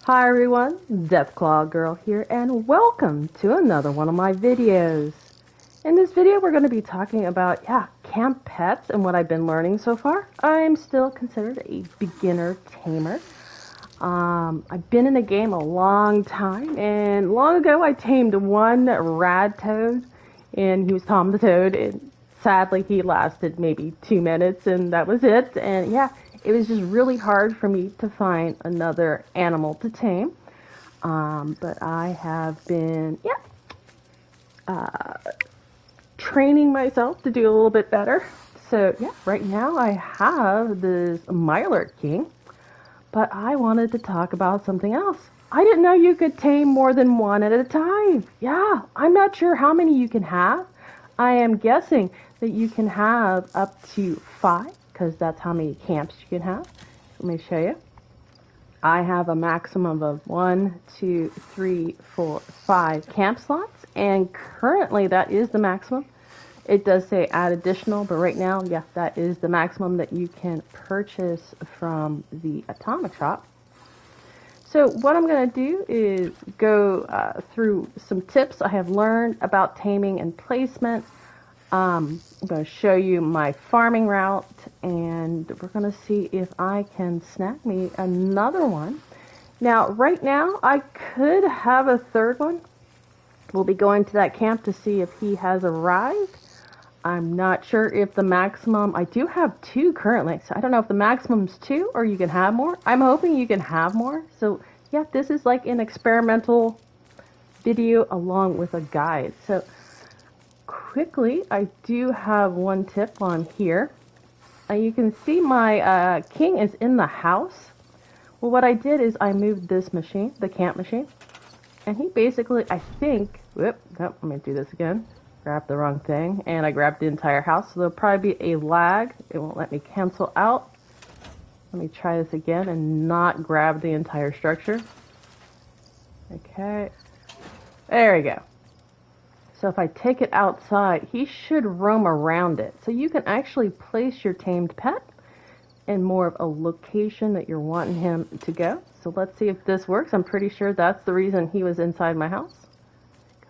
Hi everyone, Deathclaw Girl here, and welcome to another one of my videos. In this video we're going to be talking about, C.A.M.P pets and what I've been learning so far. I'm still considered a beginner tamer. I've been in the game a long time, and long ago I tamed one Rad Toad, and he was Tom the Toad, and sadly he lasted maybe 2 minutes, and that was it. And yeah, it was just really hard for me to find another animal to tame. But I have been, training myself to do a little bit better. So yeah, right now I have this Mirelurk King, but I wanted to talk about something else. I didn't know you could tame more than one at a time. Yeah, I'm not sure how many you can have. I am guessing that you can have up to 5, because that's how many camps you can have. Let me show you. I have a maximum of 1, 2, 3, 4, 5 camp slots, and currently that is the maximum. It does say add additional, but right now, yeah, that is the maximum that you can purchase from the atomic shop. So what I'm going to do is go through some tips I have learned about taming and placement. I'm going to show you my farming route, and we're going to see if I can snag me another one. Now, right now, I could have a third one. We'll be going to that camp to see if he has arrived. I'm not sure if the maximum, I do have 2 currently, so I don't know if the maximum's 2 or you can have more. I'm hoping you can have more. So yeah, this is like an experimental video along with a guide. So quickly, I do have one tip on here. You can see my king is in the house. Well, what I did is I moved this machine, the camp machine, and he basically, I think, whoop, nope, let me do this again. Grabbed the wrong thing, and I grabbed the entire house, so there'll probably be a lag. It won't let me cancel out. Let me try this again and not grab the entire structure. Okay, there we go. So if I take it outside, he should roam around it. So you can actually place your tamed pet in more of a location that you're wanting him to go. So let's see if this works. I'm pretty sure that's the reason he was inside my house.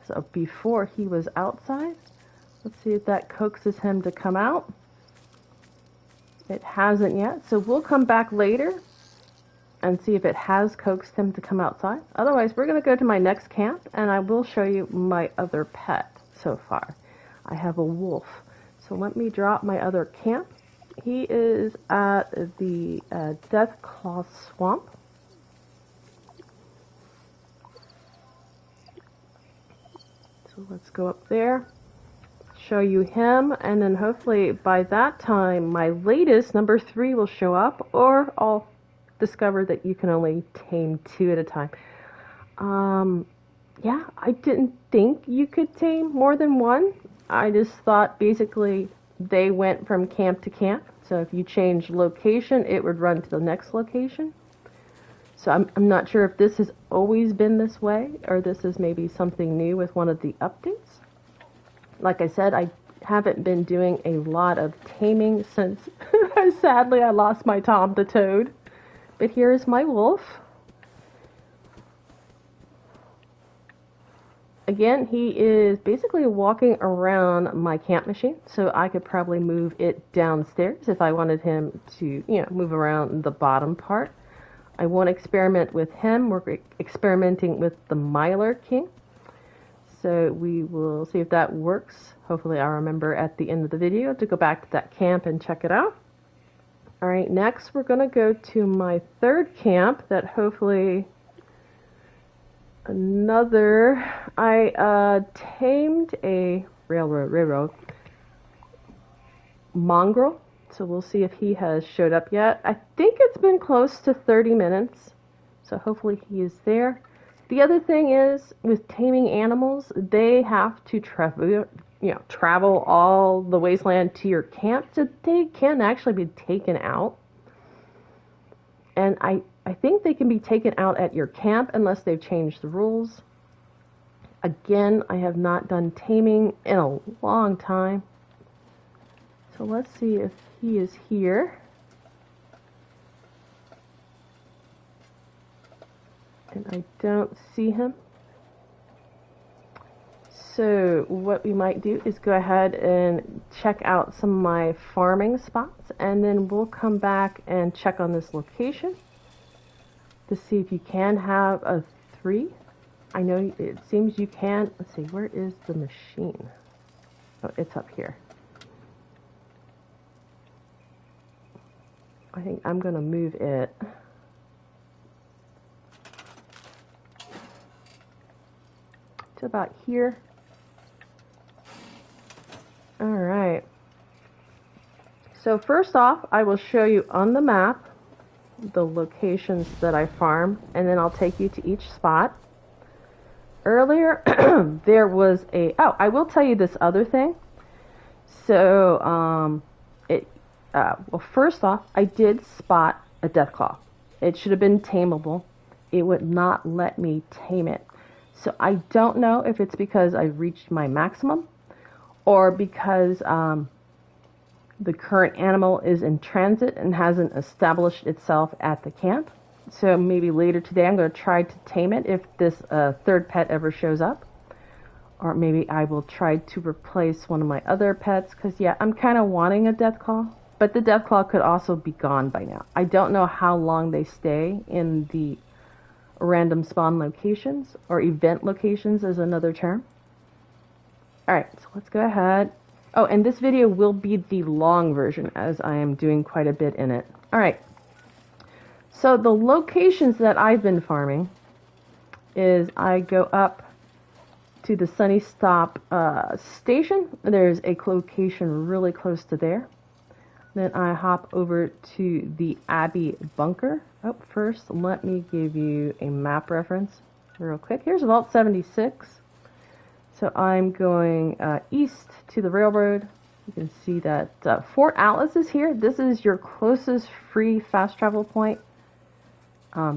So before he was outside, let's see if that coaxes him to come out. It hasn't yet, so we'll come back later and see if it has coaxed him to come outside. Otherwise, we're going to go to my next camp, and I will show you my other pet so far. I have a wolf. So let me drop my other camp. He is at the Deathclaw Swamp. So let's go up there, show you him, and then hopefully by that time my latest number 3 will show up, or I'll discover that you can only tame 2 at a time. Yeah, I didn't think you could tame more than 1. I just thought basically they went from camp to camp. So if you change location, it would run to the next location. So I'm not sure if this has always been this way, or this is maybe something new with one of the updates. Like I said, I haven't been doing a lot of taming since, sadly, I lost my Tom the Toad. But here's my wolf. Again, he is basically walking around my camp machine, so I could probably move it downstairs if I wanted him to, move around the bottom part. I won't experiment with him. We're experimenting with the Mirelurk King. So we will see if that works. Hopefully I'll remember at the end of the video to go back to that camp and check it out. Alright, next we're going to go to my 3rd camp that hopefully I tamed a railroad mongrel. So we'll see if he has showed up yet. I think it's been close to 30 minutes. So hopefully he is there. The other thing is, with taming animals, they have to travel all the wasteland to your camp, so they can actually be taken out. And I think they can be taken out at your camp unless they've changed the rules. Again, I have not done taming in a long time. So let's see if he is here. and I don't see him. So what we might do is go ahead and check out some of my farming spots, and then we'll come back and check on this location to see if you can have a 3. I know it seems you can. Let's see, where is the machine? Oh, it's up here. I think I'm going to move it. To about here. Alright, so first off, I will show you on the map the locations that I farm, and then I'll take you to each spot. Earlier, there was a, oh, I will tell you this other thing. So, well, first off, I did spot a Deathclaw. It should have been tameable. It would not let me tame it. So I don't know if it's because I reached my maximum, or because the current animal is in transit and hasn't established itself at the camp. So maybe later today I'm going to try to tame it if this third pet ever shows up. Or maybe I will try to replace one of my other pets, because yeah, I'm kind of wanting a Deathclaw. But the Deathclaw could also be gone by now. I don't know how long they stay in the random spawn locations, or event locations is another term. Alright, so let's go ahead. Oh, and this video will be the long version, as I am doing quite a bit in it. Alright, so the locations that I've been farming is I go up to the Sunnytop station. There's a location really close to there. Then I hop over to the Abbie bunker. Oh, first let me give you a map reference real quick. Here's Vault 76. So I'm going east to the railroad. You can see that Fort Atlas is here. This is your closest free fast travel point.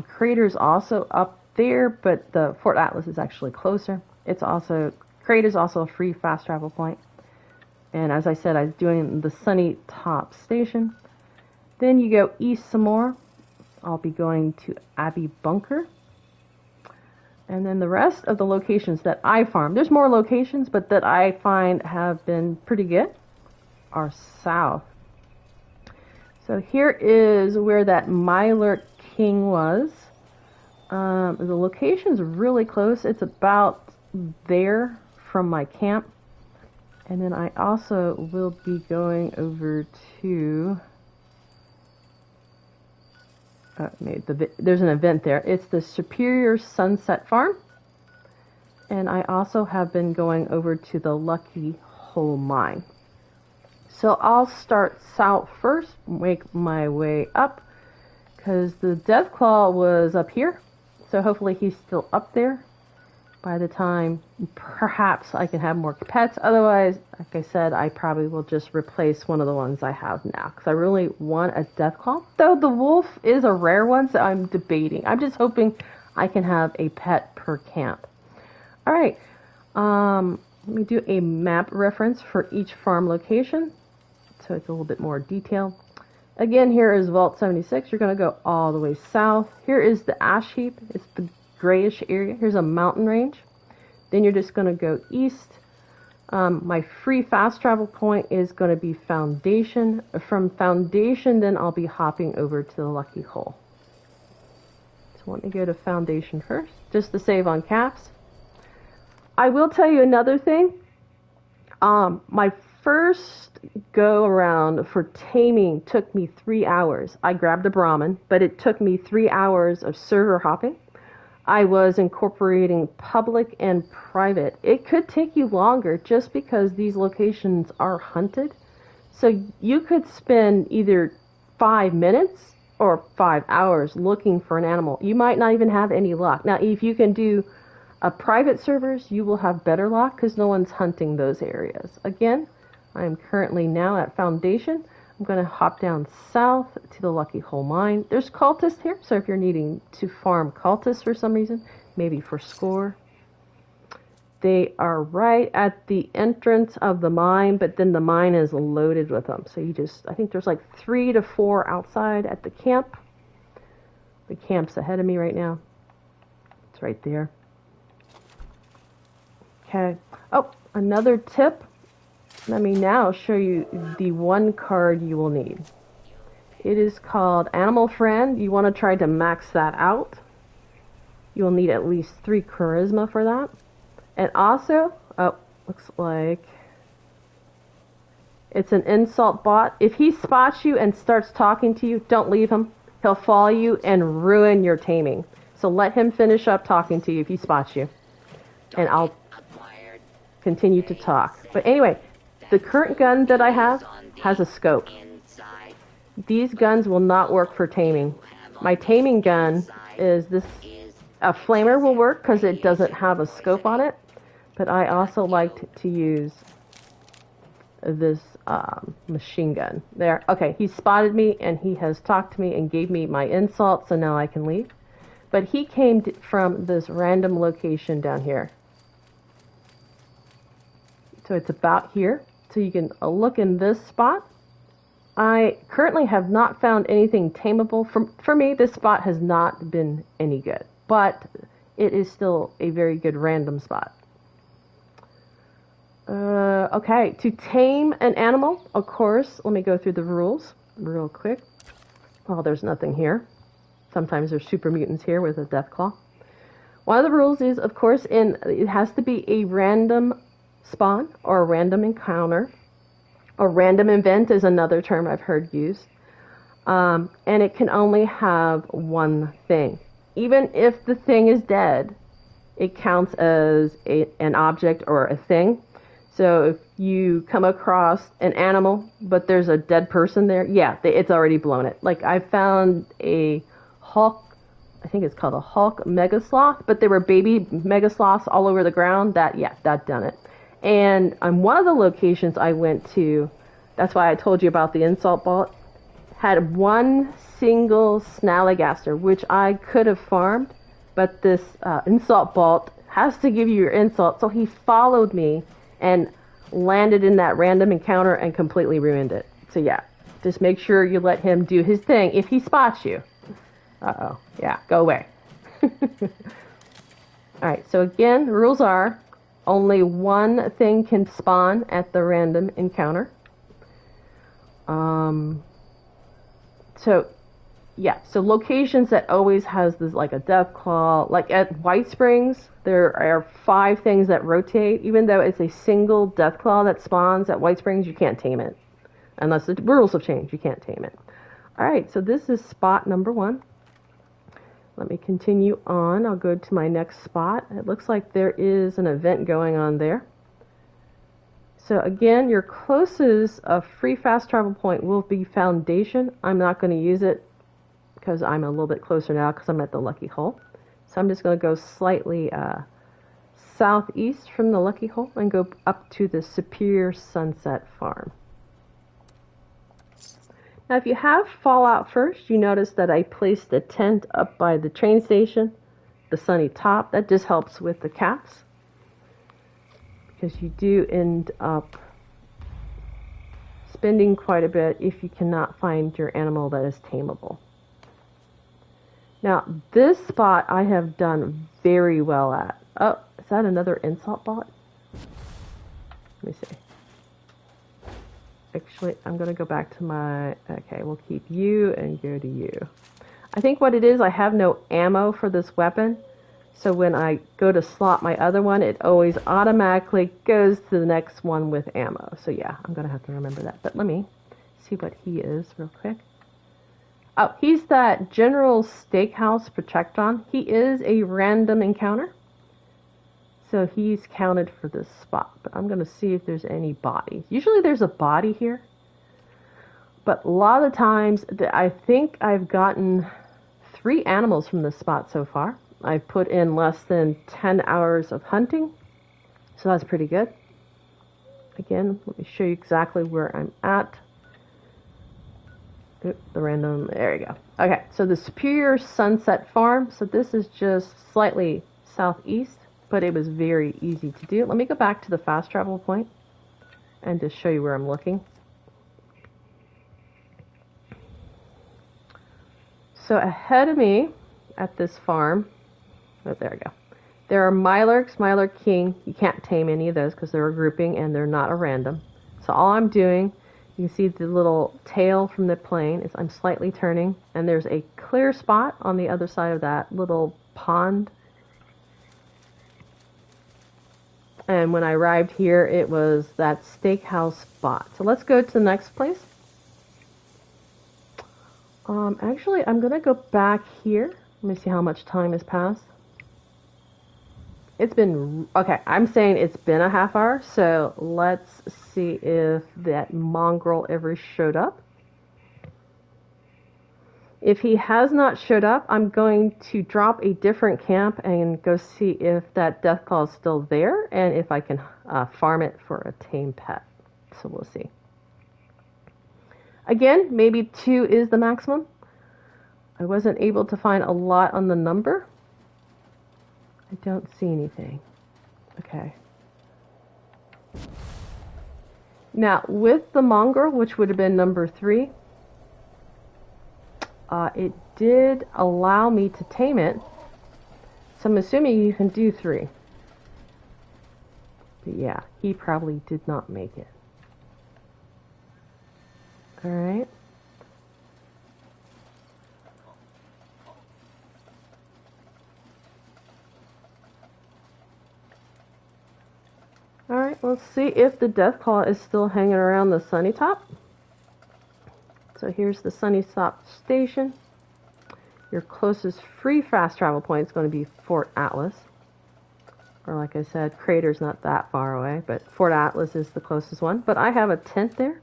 Crater's also up there, but the Fort Atlas is actually closer. It's also, Crater's also a free fast travel point. And as I said, I was doing the Sunnytop station. Then you go east some more. I'll be going to Abbie bunker. And then the rest of the locations that I farm, there's more locations, but that I find have been pretty good, are south. So here is where that Mirelurk King was. The location's really close. It's about there from my camp. And then I also will be going over to... there's an event there. It's the Superior Sunset Farm. And I also have been going over to the Lucky Hole Mine. So I'll start south first, make my way up, because the Deathclaw was up here. So hopefully he's still up there by the time perhaps I can have more pets. Otherwise, like I said, I probably will just replace one of the ones I have now, because I really want a Deathclaw. Though the wolf is a rare one, so I'm debating. I'm just hoping I can have a pet per camp. Alright, let me do a map reference for each farm location, so it's a little bit more detailed. Again, here is Vault 76. You're going to go all the way south. Here is the ash heap. It's the grayish area. Here's a mountain range. Then you're just going to go east. My free fast travel point is going to be Foundation. From Foundation, then I'll be hopping over to the Lucky Hole. So let me go to Foundation first, just to save on caps. I will tell you another thing. My first go around for taming took me 3 hours. I grabbed a Brahmin, but it took me 3 hours of server hopping. I was incorporating public and private. It could take you longer just because these locations are hunted. So you could spend either 5 minutes or 5 hours looking for an animal. You might not even have any luck. Now, if you can do private servers, you will have better luck because no one's hunting those areas. Again, I'm currently now at Foundation. I'm going to hop down south to the Lucky Hole Mine. There's cultists here, so if you're needing to farm cultists for some reason, maybe for score. They are right at the entrance of the mine, but then the mine is loaded with them. So you just, I think there's like 3 to 4 outside at the camp. The camp's ahead of me right now. It's right there. Okay. Oh, another tip. Let me now show you the one card you will need. It is called Animal Friend. You want to try to max that out. You will need at least 3 charisma for that. And also, oh, looks like it's an insult bot. If he spots you and starts talking to you, don't leave him. He'll follow you and ruin your taming. So let him finish up talking to you if he spots you. And I'll continue to talk. But anyway, the current gun that I have has a scope. These guns will not work for taming. My taming gun is this. A flamer will work because it doesn't have a scope on it. But I also liked to use this machine gun. There. Okay, he spotted me and he has talked to me and gave me my insult, so now I can leave. But he came from this random location down here. So it's about here. So you can look in this spot. I currently have not found anything tameable. For me, this spot has not been any good. But it is still a very good random spot. Okay, to tame an animal, of course, let me go through the rules real quick. Well, there's nothing here. Sometimes there's super mutants here with a Deathclaw. One of the rules is, of course, it has to be a random spawn or a random encounter. A random event is another term I've heard used. And it can only have one thing. Even if the thing is dead, it counts as an object or a thing. So if you come across an animal, but there's a dead person there, yeah, it's already blown it. Like I found a Hulk, I think it's called a Hulk Mega Sloth, but there were baby Mega Sloths all over the ground. That done it. And on one of the locations I went to, that's why I told you about the insult bot, had one single Snallygaster, which I could have farmed, but this insult bot has to give you your insult, so he followed me and landed in that random encounter and completely ruined it. So yeah, just make sure you let him do his thing if he spots you. Uh-oh. Yeah, go away. Alright, so again, the rules are only one thing can spawn at the random encounter. So locations that always has this, like a Deathclaw, like at White Springs, there are 5 things that rotate. Even though it's a single Deathclaw that spawns at White Springs, you can't tame it. Unless the rules have changed, you can't tame it. Alright, so this is spot number 1. Let me continue on. I'll go to my next spot. It looks like there is an event going on there. So again, your closest free fast travel point will be Foundation. I'm not going to use it because I'm a little bit closer now because I'm at the Lucky Hole. So I'm just going to go slightly southeast from the Lucky Hole and go up to the Superior Sunset Farm. Now if you have Fallout first, you notice that I placed a tent up by the train station, the Sunnytop. That just helps with the caps, because you do end up spending quite a bit if you cannot find your animal that is tameable. Now, this spot I have done very well at. Oh, is that another insult bot? Let me see. Actually, I'm going to go back to my... Okay, we'll keep you and go to you. I think what it is, I have no ammo for this weapon. So when I go to slot my other one, it always automatically goes to the next one with ammo. So yeah, I'm going to have to remember that. But let me see what he is real quick. Oh, he's that General Steakhouse Protectron. He is a random encounter. So he's counted for this spot. But I'm going to see if there's any bodies. Usually there's a body here. But a lot of the times, I think I've gotten 3 animals from this spot so far. I've put in less than 10 hours of hunting. So that's pretty good. Again, let me show you exactly where I'm at. Oop, the random, there you go. Okay, so the Superior Sunset Farm. So this is just slightly southeast, but it was very easy to do. Let me go back to the fast travel point and just show you where I'm looking. So ahead of me at this farm, Oh, there we go. There are Mirelurks, Mirelurk King. You can't tame any of those because they're a grouping and they're not a random. So all I'm doing, you can see the little tail from the plane, is I'm slightly turning, and there's a clear spot on the other side of that little pond. And when I arrived here, it was that steakhouse spot. So let's go to the next place. Actually, I'm going to go back here. Let me see how much time has passed. It's been, okay, I'm saying it's been a half hour, so let's see if that mongrel ever showed up. If he has not showed up, I'm going to drop a different camp and go see if that Deathclaw is still there and if I can farm it for a tame pet. So we'll see. Again, maybe 2 is the maximum. I wasn't able to find a lot on the number. I don't see anything. Okay. Now, with the mongrel, which would have been number 3, it did allow me to tame it. So I'm assuming you can do 3. But yeah, he probably did not make it. Alright. Alright, let's see if the Deathclaw is still hanging around the Sunnytop. So here's the Sunnytop station. Your closest free fast travel point is going to be Fort Atlas. Or like I said, Crater's not that far away, but Fort Atlas is the closest one. But I have a tent there.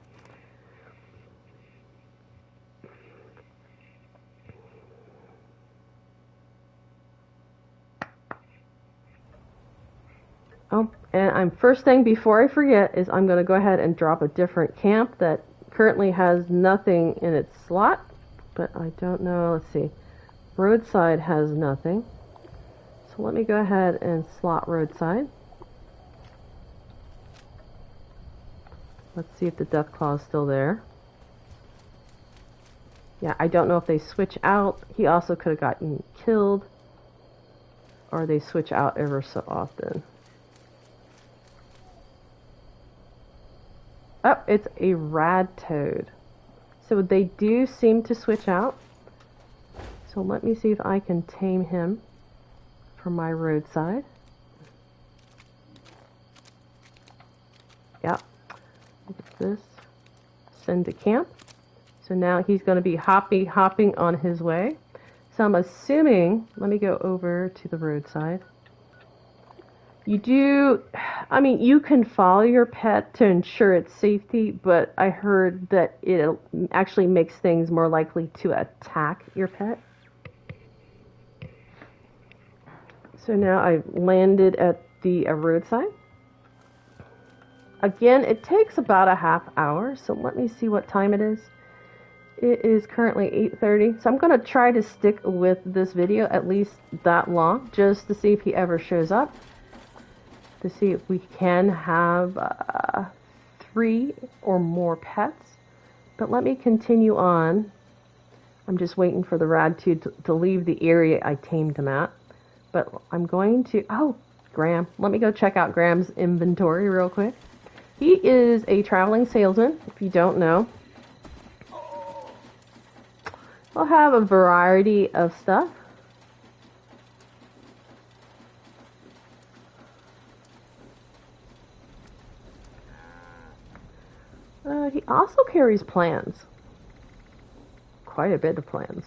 Oh, and first thing before I forget is I'm going to go ahead and drop a different camp that currently has nothing in its slot, but I don't know. Let's see. Roadside has nothing. So let me go ahead and slot Roadside. Let's see if the Deathclaw is still there. Yeah, I don't know if they switch out. He also could have gotten killed, or they switch out ever so often. Oh, it's a Rad Toad. So they do seem to switch out. So let me see if I can tame him for my Roadside. Yep. Look at this. Send to camp. So now he's going to be hopping on his way. So I'm assuming, let me go over to the Roadside. You do, I mean, you can follow your pet to ensure its safety, but I heard that it actually makes things more likely to attack your pet. So now I've landed at the Roadside. Again, it takes about a half hour, so let me see what time it is. It is currently 8:30, so I'm going to try to stick with this video at least that long, just to see if he ever shows up. To see if we can have 3 or more pets. But let me continue on. I'm just waiting for the Rad Toad to leave the area I tamed him at. But I'm going to... Oh, Graham. Let me go check out Graham's inventory real quick. He is a traveling salesman, if you don't know. He'll have a variety of stuff. He also carries plans. Quite a bit of plans.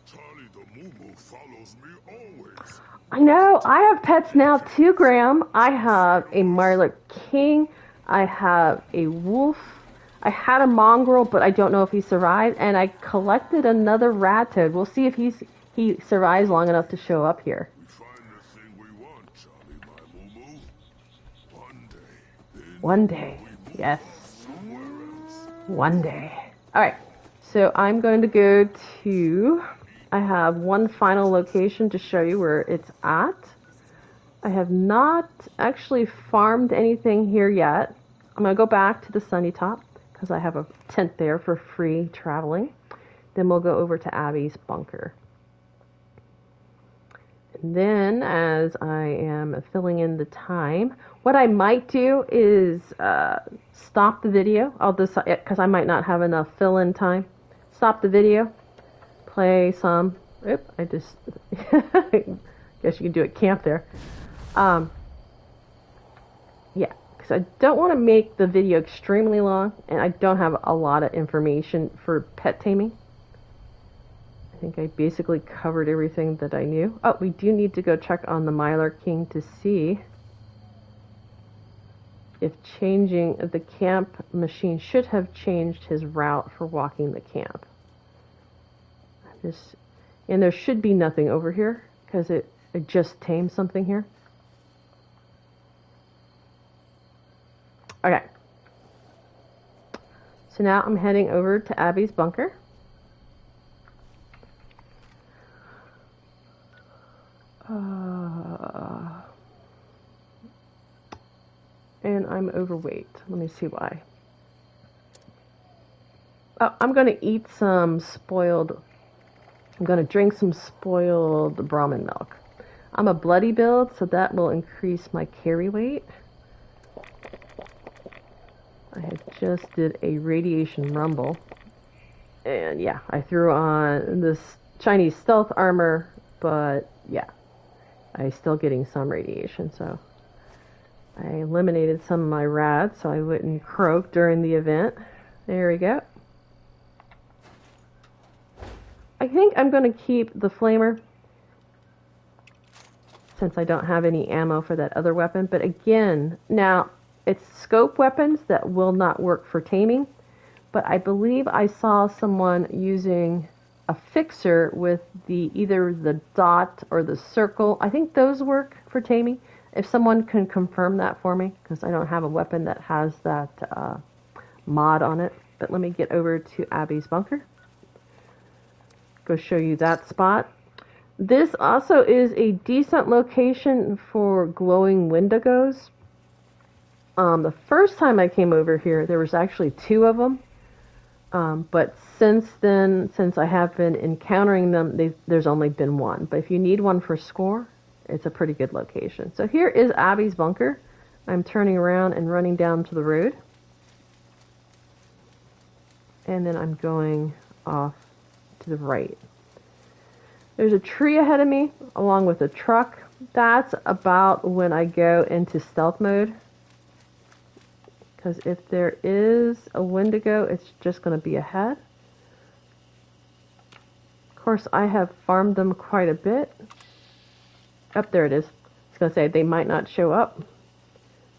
Charlie the Moo follows me always. I know. I have pets now too, Graham. I have a Mirelurk King. I have a wolf. I had a mongrel, but I don't know if he survived. And I collected another Rad Toad. We'll see if he survives long enough to show up here. We find the thing we want, Charlie, my Moo. One day. Yes. One day. Alright. So I'm going to go to... I have one final location to show you where it's at. I have not actually farmed anything here yet. I'm going to go back to the Sunnytop because I have a tent there for free traveling. Then we'll go over to Abbie's bunker. Then, as I am filling in the time, what I might do is stop the video. I'll decide, because I might not have enough fill-in time. Stop the video, play some. Oop, I just guess you can do it camp there. Yeah, because I don't want to make the video extremely long, and I don't have a lot of information for pet taming. I think I basically covered everything that I knew. Oh, we do need to go check on the Mirelurk King to see if changing the camp machine should have changed his route for walking the camp. And there should be nothing over here because it just tamed something here. Okay. So now I'm heading over to Abbie's bunker. And I'm overweight. Let me see why. Oh, I'm going to eat some spoiled... I'm going to drink some spoiled Brahmin milk. I'm a bloody build, so that will increase my carry weight. I had just did a radiation rumble. And yeah, I threw on this Chinese stealth armor, but yeah, I'm still getting some radiation, so I eliminated some of my rads so I wouldn't croak during the event. There we go. I think I'm going to keep the flamer since I don't have any ammo for that other weapon. But again, now it's scope weapons that will not work for taming. But I believe I saw someone using a fixer with either the dot or the circle. I think those work for taming. If someone can confirm that for me, because I don't have a weapon that has that mod on it. But let me get over to Abbie's bunker. Go show you that spot. This also is a decent location for glowing wendigos. The first time I came over here, there was actually 2 of them. But since then, since I have been encountering them, there's only been 1. But if you need one for score, it's a pretty good location. So here is Abbie's bunker. I'm turning around and running down to the road. And then I'm going off to the right. There's a tree ahead of me, along with a truck. That's about when I go into stealth mode. Because if there is a wendigo, it's just going to be ahead. Of course, I have farmed them quite a bit. Up there it is. I was going to say they might not show up.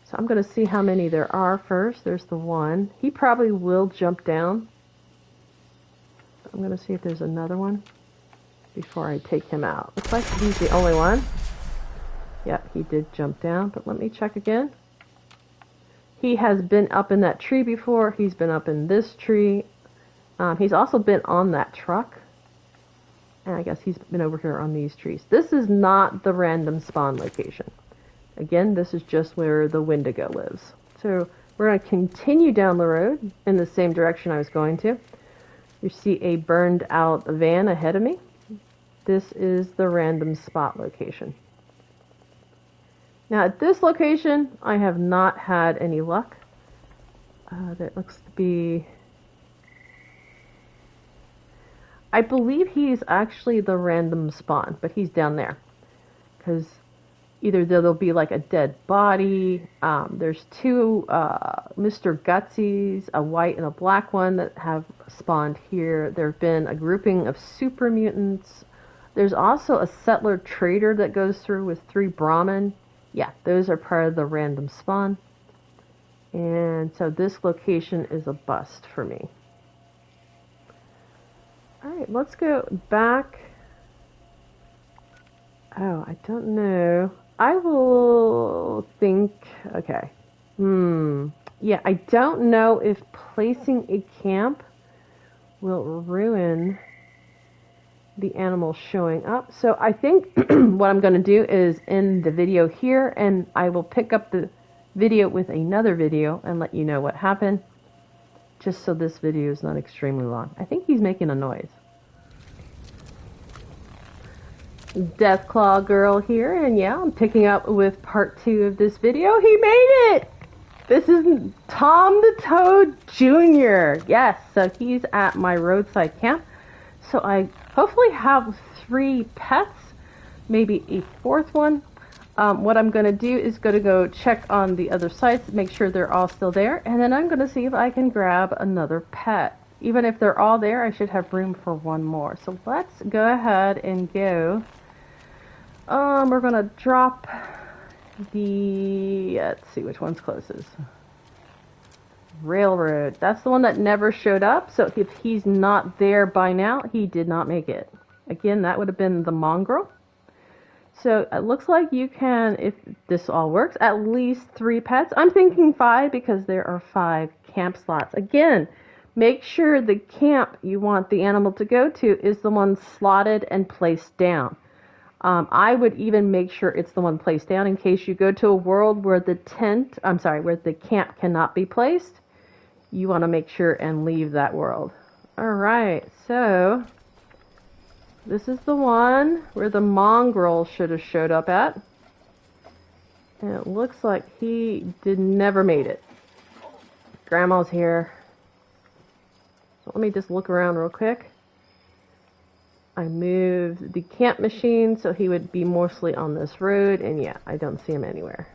So I'm going to see how many there are first. There's the 1. He probably will jump down. I'm going to see if there's another one before I take him out. Looks like he's the only one. Yep, he did jump down, but let me check again. He has been up in that tree before. He's been up in this tree. He's also been on that truck. And I guess he's been over here on these trees. This is not the random spawn location. Again, this is just where the wendigo lives. So we're going to continue down the road in the same direction I was going to. You see a burned out van ahead of me. This is the random spot location. Now at this location, I have not had any luck. That looks to be... I believe he's actually the random spawn, but he's down there. Because either there'll be like a dead body, there's 2 Mr. Gutsies, a white and a black one that have spawned here. There have been a grouping of super mutants. There's also a settler trader that goes through with 3 Brahmin. Yeah, those are part of the random spawn. And so this location is a bust for me. Alright, let's go back. Oh, I don't know. I will think... Okay. Yeah, I don't know if placing a camp will ruin the animal showing up. So I think what I'm going to do is end the video here, and I will pick up the video with another video and let you know what happened, just so this video is not extremely long. I think he's making a noise. Deathclaw girl here, and yeah, I'm picking up with part 2 of this video. He made it! This is Tom the Toad Jr. Yes, so he's at my roadside camp. So I hopefully have 3 pets, maybe a 4th one. What I'm going to do is go check on the other sites, make sure they're all still there, and then I'm going to see if I can grab another pet. Even if they're all there, I should have room for one more. So let's go ahead and go. We're going to drop the, let's see which one's closest. Railroad. That's the one that never showed up, so if he's not there by now, he did not make it. Again, that would have been the mongrel. So it looks like you can, if this all works, at least 3 pets. I'm thinking 5 because there are 5 camp slots. Again, make sure the camp you want the animal to go to is the one slotted and placed down. I would even make sure it's the one placed down in case you go to a world where the where the camp cannot be placed. You want to make sure and leave that world. Alright, so this is the one where the mongrel should have showed up at. And it looks like he never made it. Grandma's here. So let me just look around real quick. I moved the camp machine so he would be mostly on this road, and yeah, I don't see him anywhere.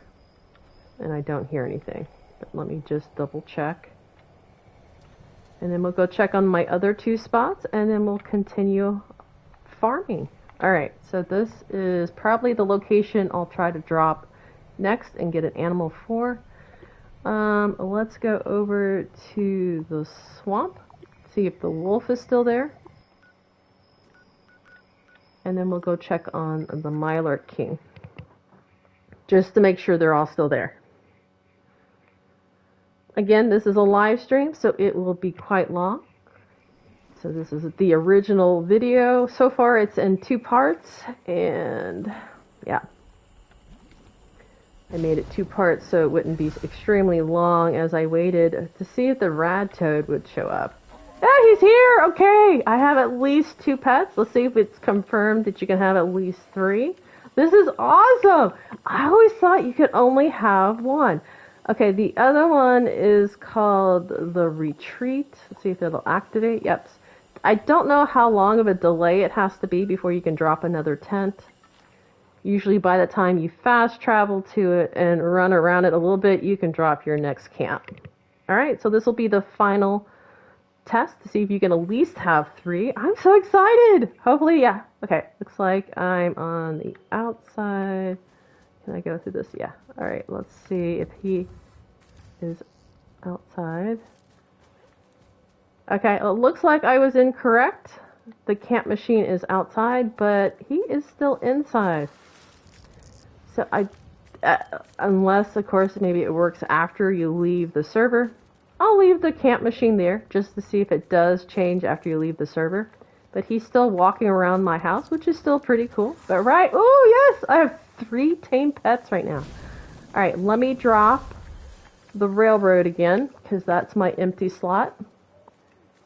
And I don't hear anything. But let me just double check. And then we'll go check on my other 2 spots, and then we'll continue farming. Alright, so this is probably the location I'll try to drop next and get an animal for. Let's go over to the swamp, see if the wolf is still there. And then we'll go check on the Mirelurk King, just to make sure they're all still there. Again, this is a live stream, so it will be quite long. So this is the original video. So far it's in 2 parts, and yeah. I made it 2 parts so it wouldn't be extremely long as I waited to see if the Rad Toad would show up. Ah, he's here! Okay, I have at least 2 pets. Let's see if it's confirmed that you can have at least 3. This is awesome! I always thought you could only have 1. Okay, the other one is called the Retreat. Let's see if it'll activate. Yep. I don't know how long of a delay it has to be before you can drop another tent. Usually by the time you fast travel to it and run around it a little bit, you can drop your next camp. Alright, so this will be the final test to see if you can at least have 3. I'm so excited! Hopefully, yeah. Okay, looks like I'm on the outside. Can I go through this? Yeah. Alright, let's see if he is outside. Okay, it looks like I was incorrect. The camp machine is outside, but he is still inside. So unless, of course, maybe it works after you leave the server. I'll leave the camp machine there just to see if it does change after you leave the server. But he's still walking around my house, which is still pretty cool. But right, oh yes, I have 3 Tamed Pets right now. Alright, let me drop the railroad again, because that's my empty slot.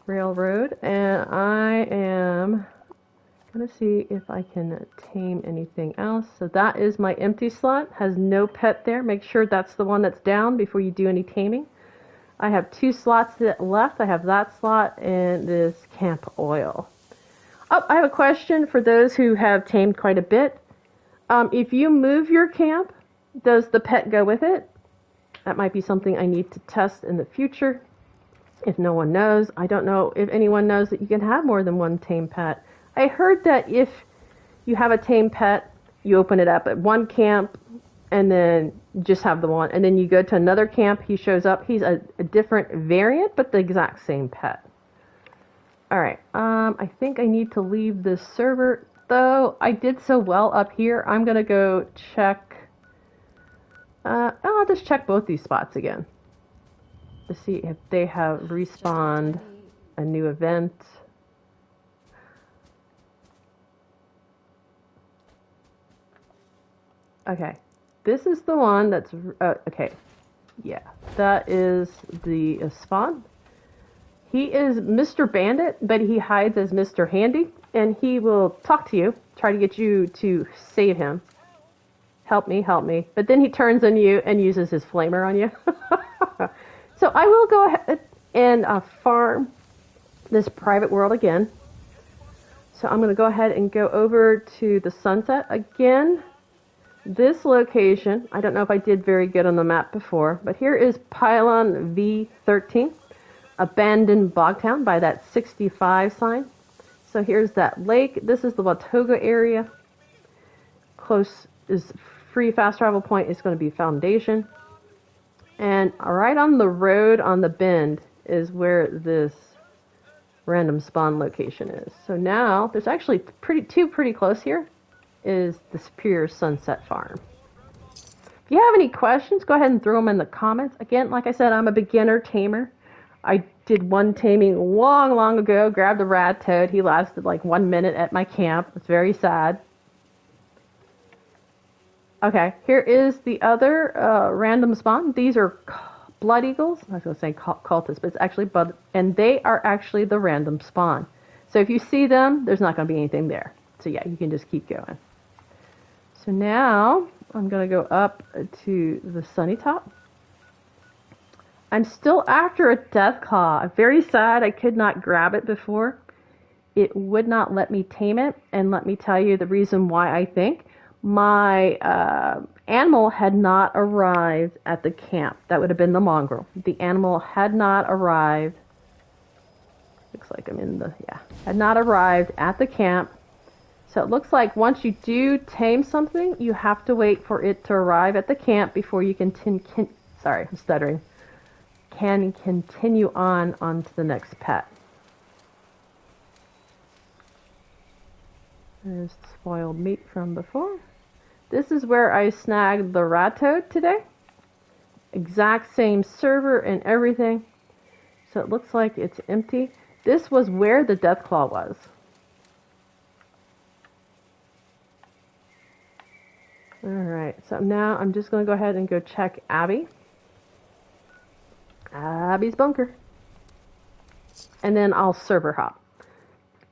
Railroad, and I am going to see if I can tame anything else. So that is my empty slot, has no pet there. Make sure that's the one that's down before you do any taming. I have 2 slots left. I have that slot and this camp oil. Oh, I have a question for those who have tamed quite a bit. If you move your camp, does the pet go with it? That might be something I need to test in the future. If no one knows, I don't know if anyone knows that you can have more than 1 tame pet. I heard that if you have a tame pet, you open it up at one camp and then just have the one. And then you go to another camp, he shows up. He's a different variant, but the exact same pet. Alright, I think I need to leave this server. Though I did so well up here, I'm going to go check. I'll just check both these spots again to see if they have respawned a new event. Okay, this is the one that's, okay, yeah, that is the spawn. He is Mr. Bandit, but he hides as Mr. Handy and he will talk to you, try to get you to save him. Help me, help me. But then he turns on you and uses his flamer on you. So I will go ahead and farm this private world again. So I'm going to go ahead and go over to the sunset again. This location, I don't know if I did very good on the map before, but here is Pylon V-13, abandoned bog town by that 65 sign. So here's that lake. This is the Watoga area. Close is free fast travel point is going to be Foundation. And right on the road on the bend is where this random spawn location is. So now there's actually two pretty close here is the Superior Sunset Farm. If you have any questions, go ahead and throw them in the comments. Again, like I said, I'm a beginner tamer. I did one taming long ago, grabbed a Rad Toad. He lasted like 1 minute at my camp. It's very sad. Okay, here is the other random spawn. These are blood eagles. I was going to say cultists, but it's actually blood, and they are actually the random spawn. So if you see them, there's not going to be anything there. So yeah, you can just keep going. So now I'm going to go up to the Sunnytop. I'm still after a Deathclaw. I'm very sad I could not grab it before. It would not let me tame it, and let me tell you the reason why. I think my animal had not arrived at the camp. That would have been the mongrel. The animal had not arrived. Looks like I'm in the, yeah. Had not arrived at the camp. So it looks like once you do tame something, you have to wait for it to arrive at the camp before you can sorry, I'm stuttering. Can continue on to the next pet. There's the spoiled meat from before. This is where I snagged the Rad Toad today. Exact same server and everything. So it looks like it's empty. This was where the Deathclaw was. Alright, so now I'm just going to go ahead and go check Abbie. Abbie's bunker. And then I'll server hop.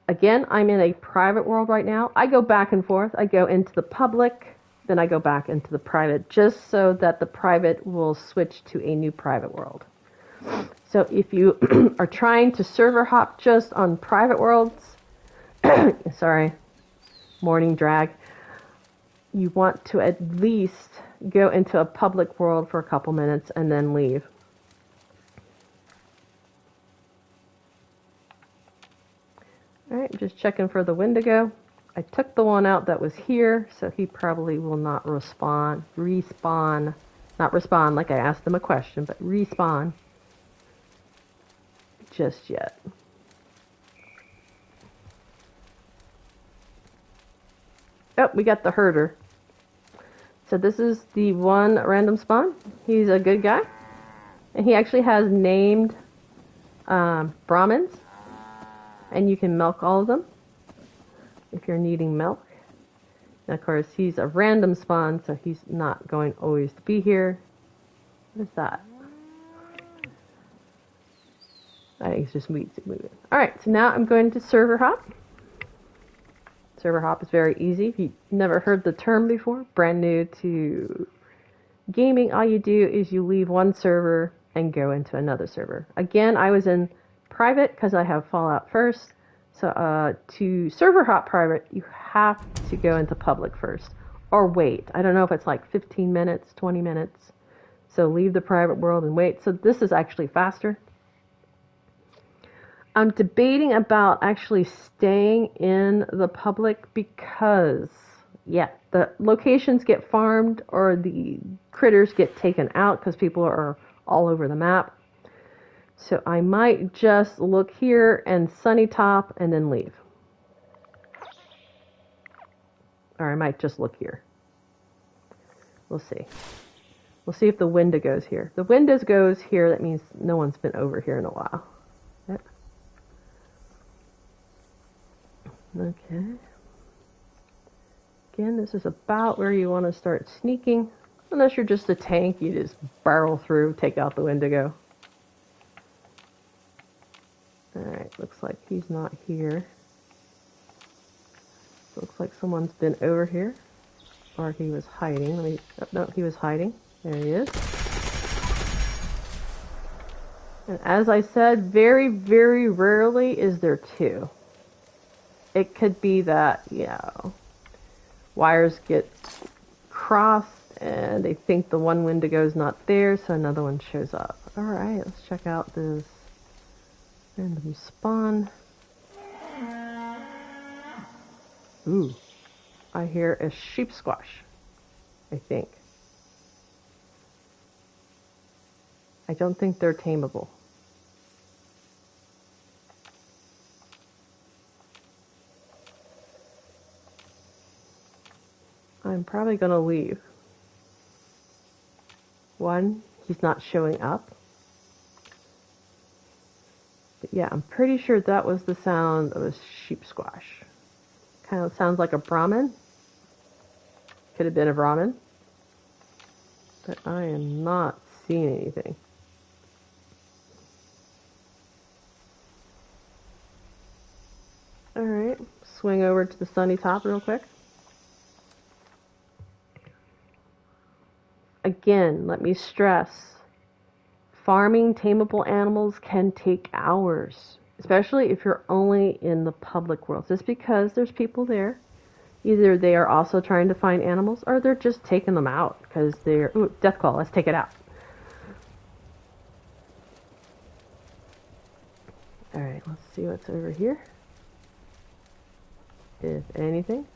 Again, I'm in a private world right now. I go back and forth. I go into the public, then I go back into the private, just so that the private will switch to a new private world. So if you are trying to server hop just on private worlds, sorry, morning drag, you want to at least go into a public world for a couple minutes and then leave. Alright, just checking for the Wendigo. I took the one out that was here, so he probably will not respawn like I asked him a question, but respawn just yet. Oh, we got the herder. So this is the one random spawn. He's a good guy. And he actually has named Brahmins. And you can milk all of them if you're needing milk. And of course, he's a random spawn, so he's not going always to be here. What is that? I think it's just weeds moving. Alright, so now I'm going to server hop. Server hop is very easy. If you've never heard the term before, brand new to gaming, all you do is you leave one server and go into another server. Again, I was in private because I have Fallout first. So to server hop private, you have to go into public first. Or wait. I don't know if it's like 15 minutes, 20 minutes. So leave the private world and wait. So this is actually faster. I'm debating about actually staying in the public because, yeah, the locations get farmed or the critters get taken out because people are all over the map. So I might just look here and Sunnytop and then leave. Or I might just look here. We'll see. We'll see if the window goes here. The window goes here, that means no one's been over here in a while. Yep. Okay. Again, this is about where you want to start sneaking. Unless you're just a tank, you just barrel through, take out the Wendigo. Alright, looks like he's not here. Looks like someone's been over here. Or he was hiding. Let me... Oh, no, he was hiding. There he is. And as I said, very, very rarely is there two. It could be that, you know, wires get crossed and they think the one Wendigo is not there, so another one shows up. Alright, let's check out this random spawn. Ooh, I hear a sheep squash, I think. I don't think they're tameable. I'm probably going to leave. One, he's not showing up. But yeah, I'm pretty sure that was the sound of a sheep squash. Kind of sounds like a Brahmin. Could have been a Brahmin. But I am not seeing anything. Alright, swing over to the Sunnytop real quick. Again, let me stress, farming tameable animals can take hours, especially if you're only in the public world. Just because there's people there, either they are also trying to find animals or they're just taking them out because they're, ooh, Deathclaw, let's take it out. Alright, let's see what's over here. If anything.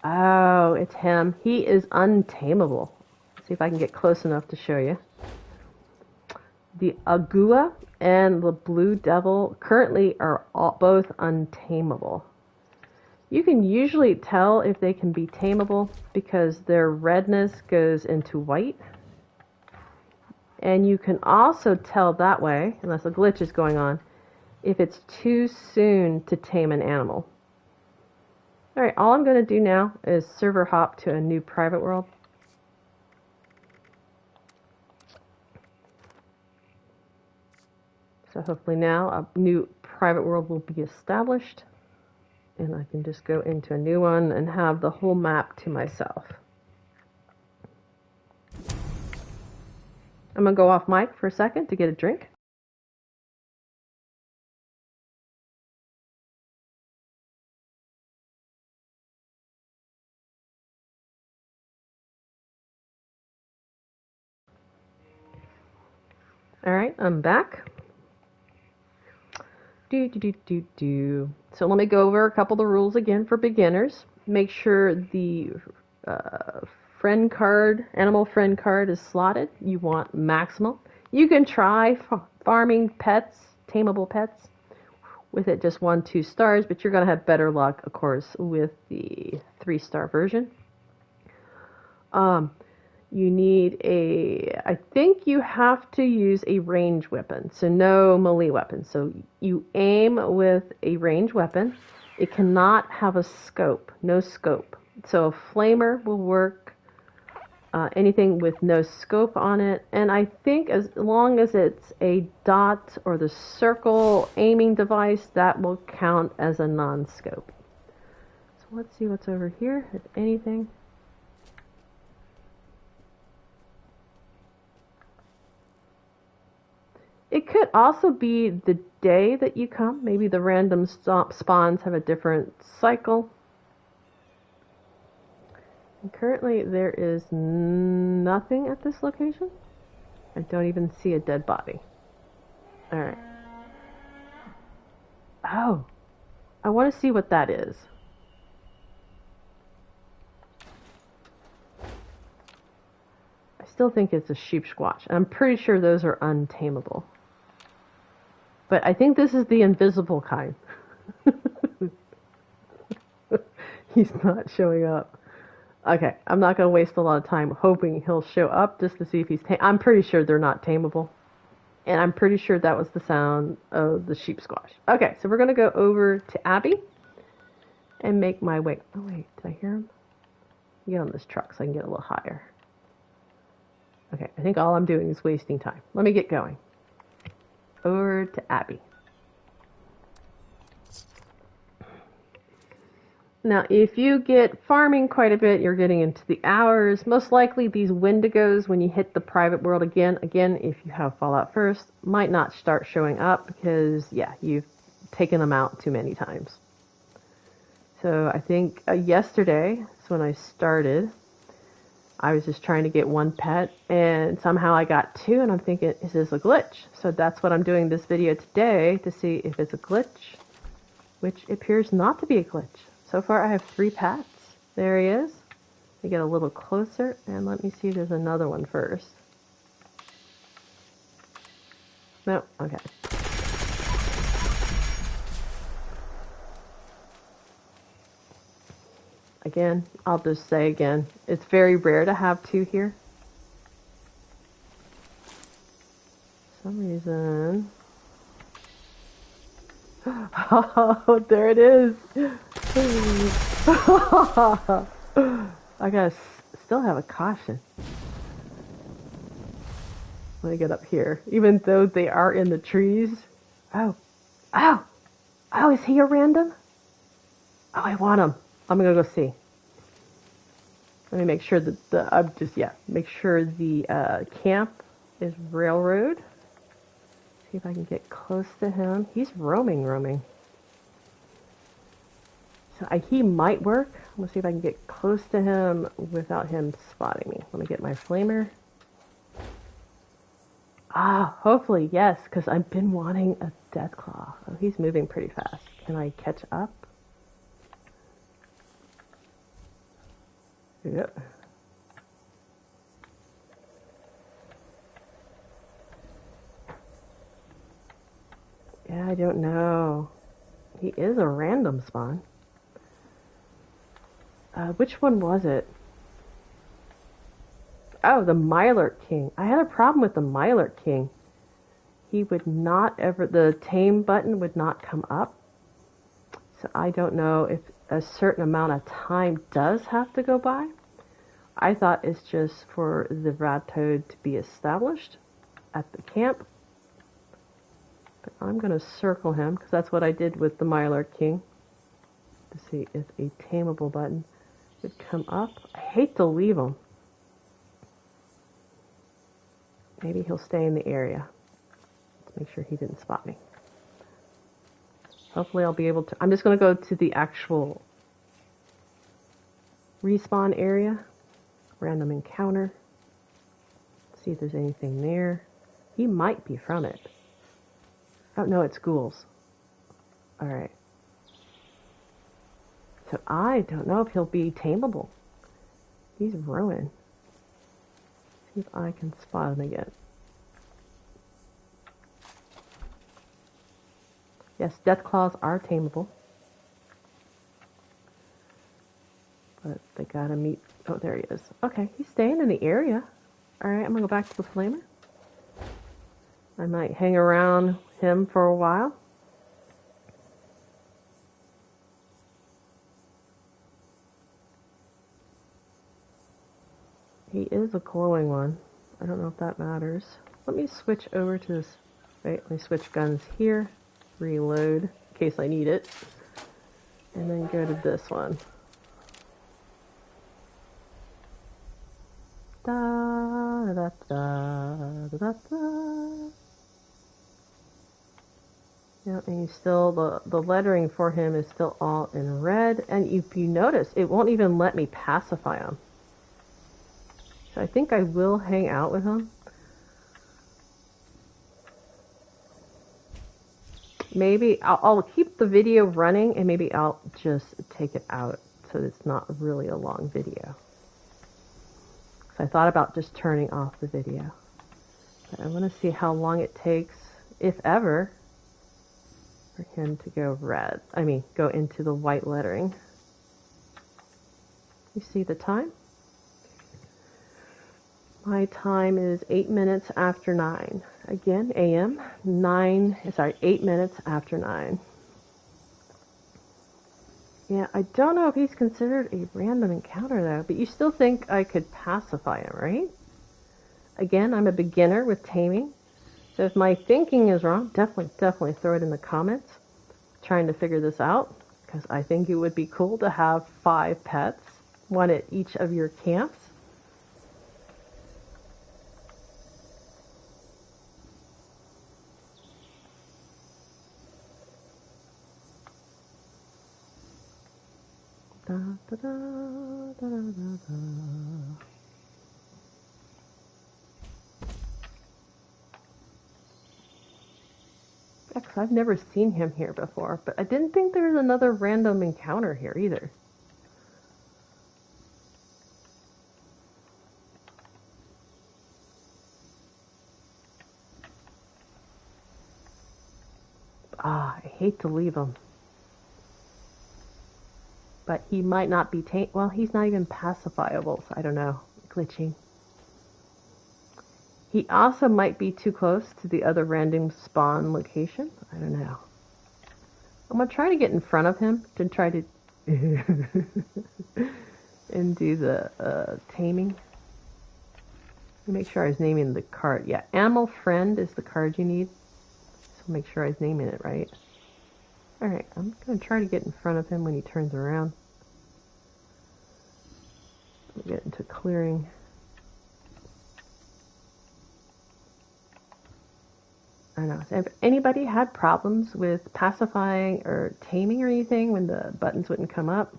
Oh, it's him. He is untamable. Let's see if I can get close enough to show you. The Agua and the Blue Devil currently are both untamable. You can usually tell if they can be tameable because their redness goes into white. And you can also tell that way, unless a glitch is going on, if it's too soon to tame an animal. Alright, all I'm going to do now is server hop to a new private world. So hopefully now a new private world will be established. And I can just go into a new one and have the whole map to myself. I'm going to go off mic for a second to get a drink. Alright, I'm back. So let me go over a couple of the rules again for beginners. Make sure the friend card, animal friend card is slotted. You want maximal. You can try farming pets, tameable pets, with it just 1-2 stars, but you're going to have better luck, of course, with the 3-star version. You need I think you have to use a range weapon, so no melee weapon. So you aim with a range weapon. It cannot have a scope, no scope. So a flamer will work, anything with no scope on it. And I think as long as it's a dot or the circle aiming device, that will count as a non-scope. So let's see what's over here, if anything. It could also be the day that you come. Maybe the random spawns have a different cycle. And currently there is nothing at this location. I don't even see a dead body. Alright. Oh. I want to see what that is. I still think it's a sheep squash. I'm pretty sure those are untamable. But I think this is the invisible kind. He's not showing up. Okay, I'm not going to waste a lot of time hoping he'll show up just to see if he's I'm pretty sure they're not tameable. And I'm pretty sure that was the sound of the sheep squash. Okay, so we're going to go over to Abbie and make my way. Oh, wait, did I hear him? Get on this truck so I can get a little higher. Okay, I think all I'm doing is wasting time. Let me get going. Over to Abbie. Now, if you get farming quite a bit, you're getting into the hours. Most likely these Wendigos, when you hit the private world again, if you have Fallout first, might not start showing up because, yeah, you've taken them out too many times. So I think yesterday is when I started. I was just trying to get one pet, and somehow I got two, and I'm thinking, is this a glitch? So that's what I'm doing this video today, to see if it's a glitch, which appears not to be a glitch. So far I have 3 pets. There he is. Let me get a little closer, and let me see if there's another one first. No, okay. Again, I'll just say again, it's very rare to have 2 here. For some reason. Oh, there it is. I gotta still have a caution. Let me get up here. Even though they are in the trees. Oh. Oh! Oh, is he a random? Oh, I want him. I'm gonna go see. Let me make sure that make sure the camp is railroad. See if I can get close to him. He's roaming. So he might work. I'm gonna see if I can get close to him without him spotting me. Let me get my flamer. Ah, hopefully, yes, because I've been wanting a Deathclaw. Oh, he's moving pretty fast. Can I catch up? Yep. Yeah, I don't know. He is a random spawn. Which one was it? Oh, the Mirelurk King. I had a problem with the Mirelurk King. He would not ever, the tame button would not come up. So I don't know if a certain amount of time does have to go by. I thought it's just for the Rad Toad to be established at the camp. But I'm going to circle him because that's what I did with the Mirelurk King. To see if a tameable button would come up. I hate to leave him. Maybe he'll stay in the area. Let's make sure he didn't spot me. Hopefully I'll be able to... I'm just going to go to the actual respawn area. Random encounter. See if there's anything there. He might be from it. Oh, no, it's ghouls. Alright. So I don't know if he'll be tameable. He's ruined. See if I can spot him again. Yes, Deathclaws are tameable. But they gotta meet... Oh, there he is. Okay, he's staying in the area. Alright, I'm gonna go back to the flamer. I might hang around him for a while. He is a glowing one. I don't know if that matters. Let me switch over to this. Wait, let me switch guns here. Reload in case I need it. And then go to this one. Da da da da da da. Yeah, and you still the lettering for him is still all in red. And if you notice, it won't even let me pacify him. So I think I will hang out with him. Maybe I'll keep the video running and maybe I'll just take it out so it's not really a long video. So I thought about just turning off the video. But I want to see how long it takes, if ever, for him to go red. I mean, go into the white lettering. You see the time? My time is 8 minutes after 9. Again, AM, 8 minutes after 9. Yeah, I don't know if he's considered a random encounter though, but you still think I could pacify him, right? Again, I'm a beginner with taming, so if my thinking is wrong, definitely throw it in the comments. Trying to figure this out, because I think it would be cool to have 5 pets, one at each of your camps. Da, da, da, da, da, da. Because I've never seen him here before, but I didn't think there was another random encounter here either. Ah, I hate to leave him. But he might not be well, he's not even pacifiable, so I don't know. Glitching. He also might be too close to the other random spawn location. I don't know. I'm going to try to get in front of him to try to and do the taming. Make sure I was naming the card. Yeah, Animal Friend is the card you need. So make sure I was naming it right. Alright, I'm going to try to get in front of him when he turns around. Get into clearing. I don't know. Have anybody had problems with pacifying or taming or anything when the buttons wouldn't come up?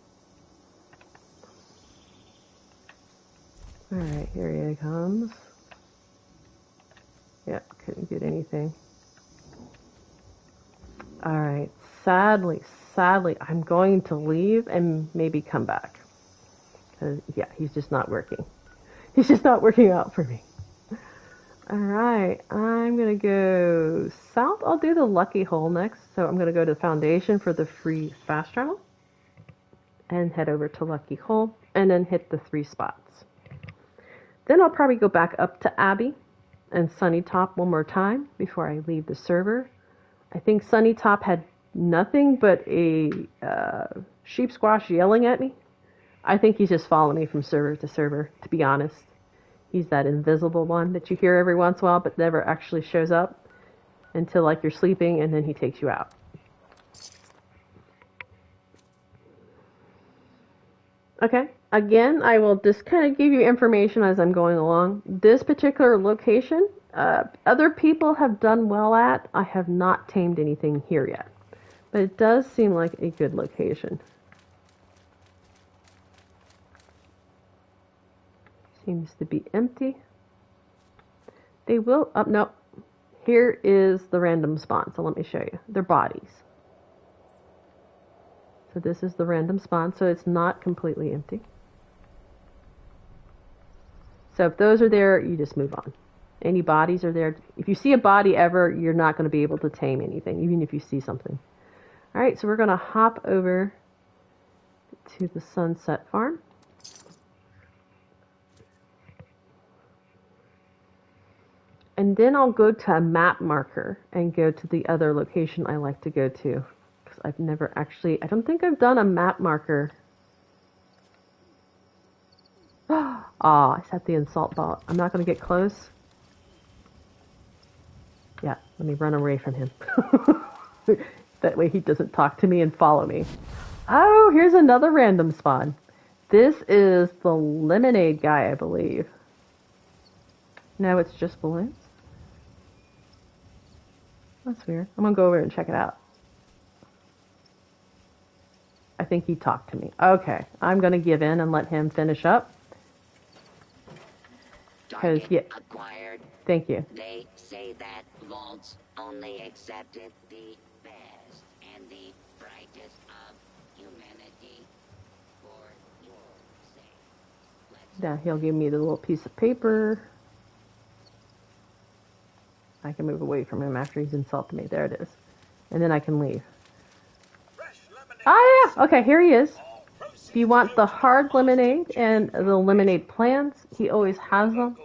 Alright, here he comes. Yep, couldn't get anything. Alright, sadly, I'm going to leave and maybe come back. Because, yeah, he's just not working. He's just not working out for me. Alright, I'm going to go south. I'll do the Lucky Hole next. So I'm going to go to the Foundation for the free fast travel. And head over to Lucky Hole. And then hit the 3 spots. Then I'll probably go back up to Abbie and Sunnytop one more time before I leave the server. I think Sunnytop had nothing but a sheep squash yelling at me. I think he's just following me from server to server, to be honest. He's that invisible one that you hear every once in a while but never actually shows up until like you're sleeping and then he takes you out. Okay, again, I will just kind of give you information as I'm going along. This particular location, other people have done well at. I have not tamed anything here yet, but it does seem like a good location. Seems to be empty. They will, no, here is the random spawn, so let me show you. Their bodies. So this is the random spawn, so it's not completely empty. So if those are there, you just move on. Any bodies are there. If you see a body ever, you're not going to be able to tame anything, even if you see something. Alright, so we're going to hop over to the Sunset Farm. And then I'll go to a map marker and go to the other location I like to go to. Because I've never actually, I don't think I've done a map marker. Ah, I set the insult ball. I'm not going to get close. Yeah, let me run away from him. That way he doesn't talk to me and follow me. Oh, here's another random spawn. This is the lemonade guy, I believe. No, it's just balloons. That's weird. I'm going to go over and check it out. I think he talked to me. Okay, I'm going to give in and let him finish up. Because, yeah. Acquired. Thank you. They say that vaults only accepted the best and the brightest of humanity for your sake. Now he'll give me the little piece of paper. I can move away from him after he's insulted me. There it is. And then I can leave. Oh yeah! Okay, here he is. If you want the hard lemonade and the lemonade plans, he always has them.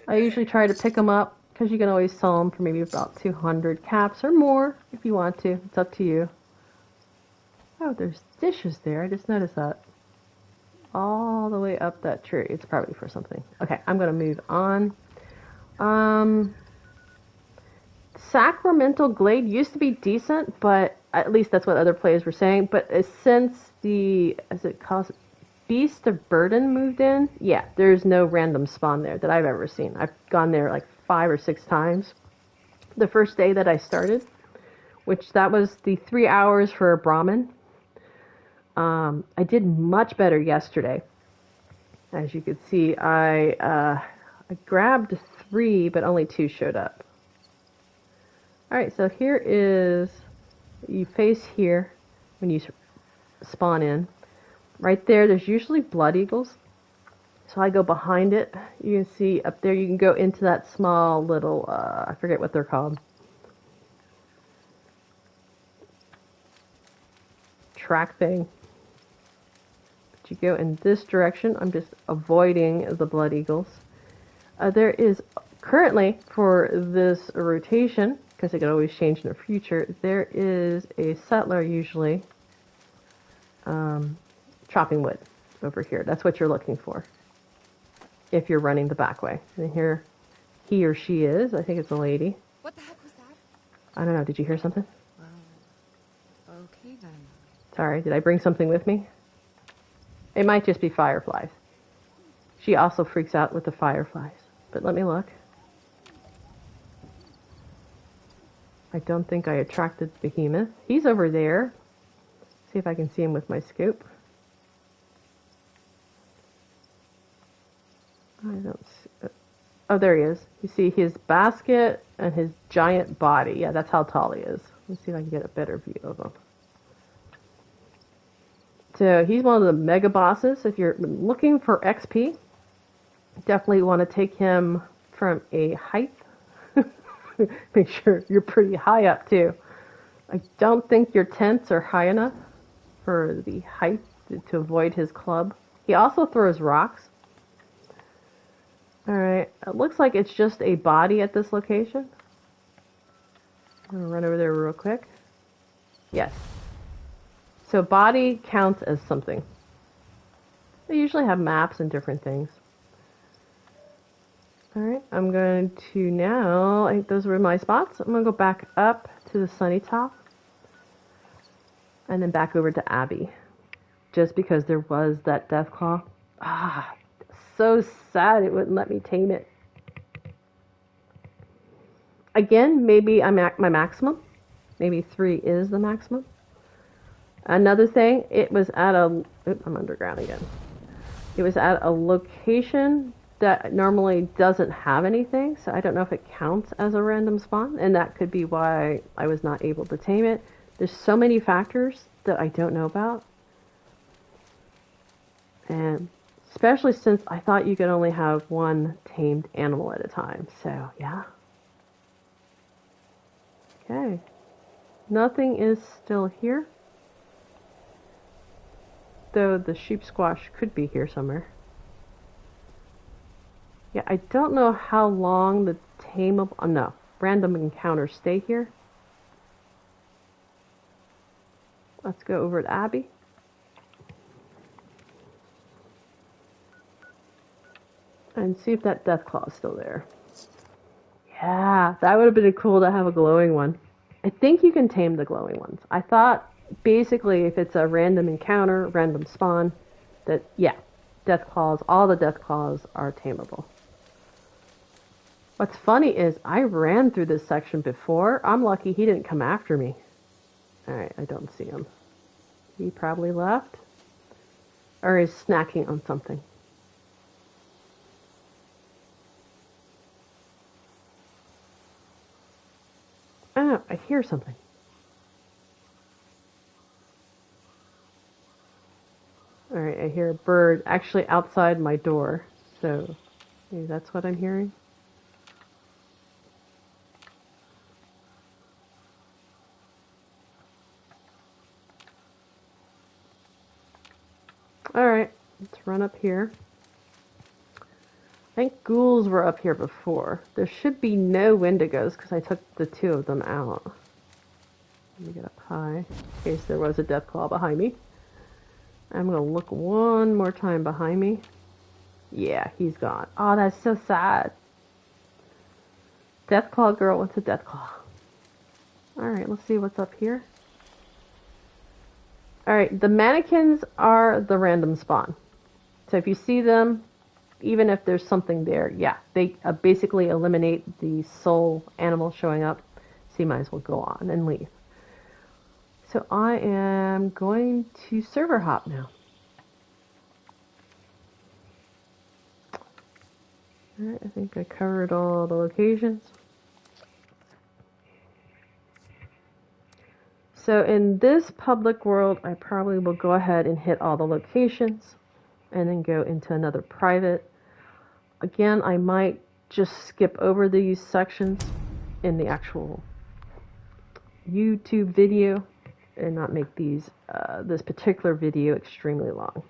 I usually try to pick them up because you can always sell them for maybe about 200 caps or more if you want to. It's up to you. Oh, there's dishes there. I just noticed that. All the way up that tree. It's probably for something. Okay, I'm going to move on. Sacramental Glade used to be decent, but at least that's what other players were saying. But since the, as it calls, Beast of Burden moved in, yeah, there's no random spawn there that I've ever seen. I've gone there like 5 or 6 times. The first day that I started, which that was the 3 hours for a Brahmin. I did much better yesterday. As you could see, I grabbed 3, but only 2 showed up. Alright, so here is, you face here when you spawn in. Right there, there's usually blood eagles. So I go behind it. You can see up there, you can go into that small little, I forget what they're called. Track thing. But you go in this direction. I'm just avoiding the blood eagles. There is currently, for this rotation, because it could always change in the future, there is a settler usually chopping wood over here. That's what you're looking for if you're running the back way. And here he or she is. I think it's a lady. What the heck was that? I don't know. Did you hear something? Well, okay then. Sorry, did I bring something with me? It might just be fireflies. She also freaks out with the fireflies. But let me look. I don't think I attracted Behemoth. He's over there. See if I can see him with my scope. I don't see. Oh, there he is. You see his basket and his giant body. Yeah, that's how tall he is. Let's see if I can get a better view of him. So he's one of the mega bosses. If you're looking for XP, definitely want to take him from a height. Make sure you're pretty high up too. I don't think your tents are high enough for the height to avoid his club. He also throws rocks. Alright, it looks like it's just a body at this location. I'm going to run over there real quick. Yes. So body counts as something. They usually have maps and different things. Alright, I'm going to now, I think those were my spots. I'm going to go back up to the Sunnytop. And then back over to Abbie. Just because there was that Deathclaw. Ah, so sad it wouldn't let me tame it. Again, maybe I'm at my maximum. Maybe 3 is the maximum. Another thing, it was at a... Oops, I'm underground again. It was at a location that normally doesn't have anything, so I don't know if it counts as a random spawn, and that could be why I was not able to tame it. There's so many factors that I don't know about. And especially since I thought you could only have 1 tamed animal at a time. So, yeah. Okay. Nothing is still here. Though the sheep squash could be here somewhere. Yeah, I don't know how long the tameable... Oh, no. Random encounters stay here. Let's go over to Abbie. And see if that Deathclaw is still there. Yeah, that would have been cool to have a glowing one. I think you can tame the glowing ones. I thought, basically, if it's a random encounter, random spawn, that, yeah, Deathclaws, all the Deathclaws are tameable. What's funny is, I ran through this section before. I'm lucky he didn't come after me. Alright, I don't see him. He probably left. Or is snacking on something. Oh, I hear something. Alright, I hear a bird actually outside my door. So, maybe that's what I'm hearing. Alright, let's run up here. I think ghouls were up here before. There should be no wendigos because I took the 2 of them out. Let me get up high in case there was a Deathclaw behind me. I'm going to look one more time behind me. Yeah, he's gone. Oh, that's so sad. Deathclaw girl, what's a Deathclaw? Alright, let's see what's up here. Alright, the mannequins are the random spawn. So if you see them, even if there's something there, yeah, they basically eliminate the sole animal showing up. So you might as well go on and leave. So I am going to server hop now. Alright, I think I covered all the locations. So in this public world, I probably will go ahead and hit all the locations and then go into another private. Again, I might just skip over these sections in the actual YouTube video and not make these this particular video extremely long.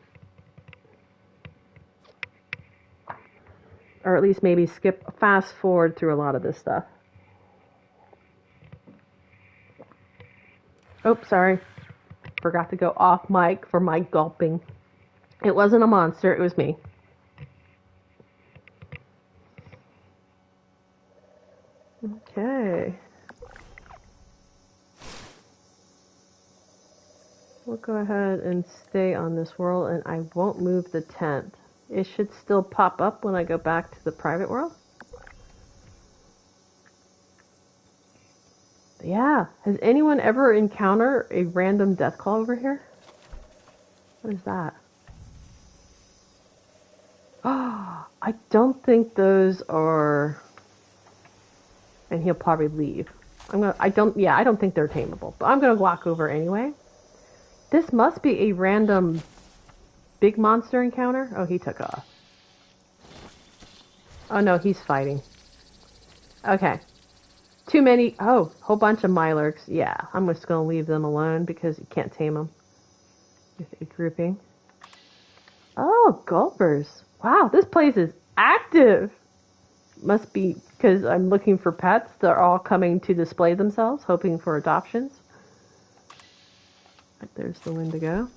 Or at least maybe fast forward through a lot of this stuff. Oh, sorry. Forgot to go off mic for my gulping. It wasn't a monster, it was me. Okay. We'll go ahead and stay on this world, and I won't move the tent. It should still pop up when I go back to the private world. Yeah, has anyone ever encountered a random Deathclaw over here? What is that? Oh, I don't think those are... And he'll probably leave. I don't think they're tameable, but I'm gonna walk over anyway. This must be a random big monster encounter. Oh, he took off. Oh no, he's fighting. Okay. Too many. Oh, whole bunch of Mirelurks. Yeah, I'm just gonna leave them alone because you can't tame them with a grouping. Oh, gulpers. Wow, this place is active. Must be because I'm looking for pets. They're all coming to display themselves, hoping for adoptions. There's the Wendigo.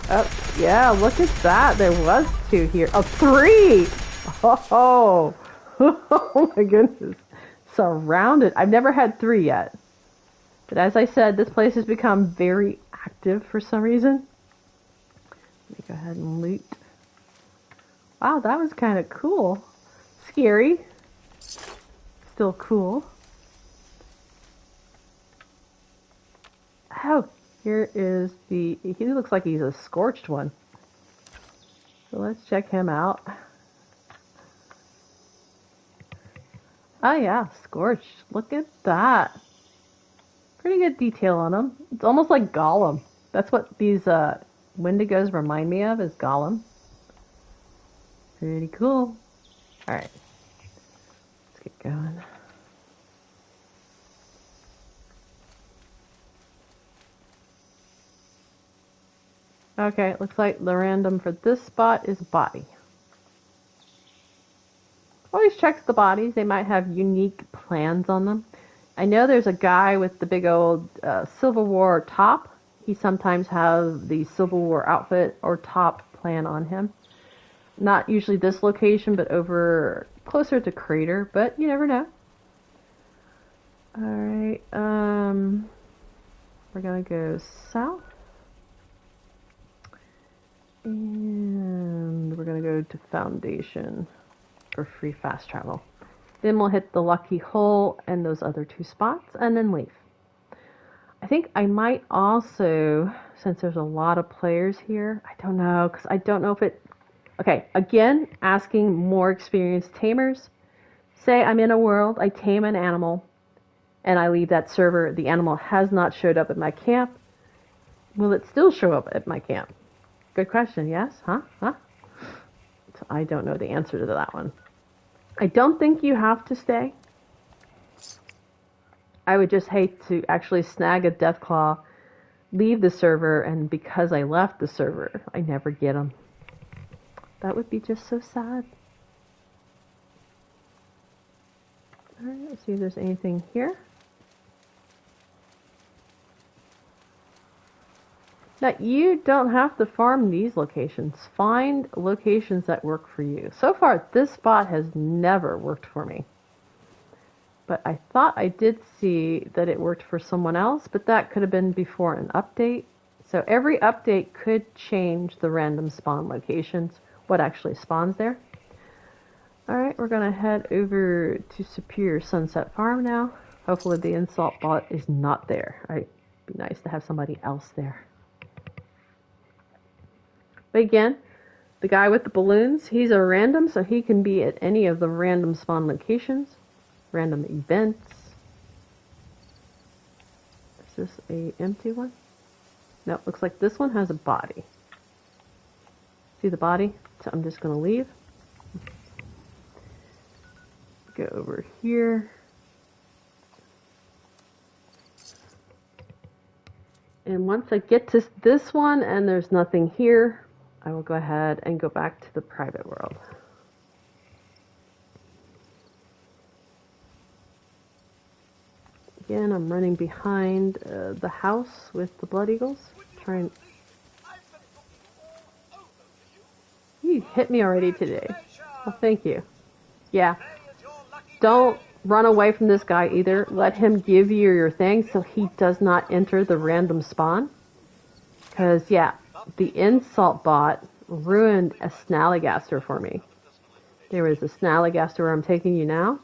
Oh, yeah, look at that. There was 2 here. Oh, 3! Oh, oh my goodness. Surrounded. I've never had 3 yet. But as I said, this place has become very active for some reason. Let me go ahead and loot. Wow, that was kind of cool. Scary. Still cool. Oh, here is he looks like he's a scorched one. So let's check him out. Oh yeah, scorched. Look at that. Pretty good detail on him. It's almost like Gollum. That's what these Wendigos remind me of, is Gollum. Pretty cool. Alright. Let's get going. Okay, looks like the random for this spot is body. Always checks the bodies. They might have unique plans on them. I know there's a guy with the big old Civil War top. He sometimes has the Civil War outfit or top plan on him. Not usually this location, but over closer to Crater, but you never know. Alright, we're gonna go south. And we're going to go to Foundation for free fast travel. Then we'll hit the Lucky Hole and those other 2 spots and then leave. I think I might also, since there's a lot of players here, I don't know, because I don't know if it... Okay, again, asking more experienced tamers. Say I'm in a world, I tame an animal, and I leave that server. The animal has not showed up at my camp. Will it still show up at my camp? Good question, yes? Huh? So I don't know the answer to that one. I don't think you have to stay. I would just hate to actually snag a Deathclaw, leave the server, and because I left the server, I never get them. That would be just so sad. Alright, let's see if there's anything here. Now, you don't have to farm these locations. Find locations that work for you. So far, this spot has never worked for me. But I thought I did see that it worked for someone else, but that could have been before an update. So every update could change the random spawn locations, what actually spawns there. Alright, we're going to head over to Superior Sunset Farm now. Hopefully the insult bot is not there. It'd be nice to have somebody else there. But again, the guy with the balloons, he's a random, so he can be at any of the random spawn locations, random events. Is this a empty one? No, looks like this one has a body. See the body? So I'm just going to leave. Go over here. And once I get to this one and there's nothing here, I will go ahead and go back to the private world. Again, I'm running behind the house with the blood eagles. Trying. You hit me already today. Well, thank you. Yeah. Don't run away from this guy either. Let him give you your thing so he does not enter the random spawn. Because, yeah, the insult bot ruined a Snallygaster for me. There was a Snallygaster where I'm taking you now.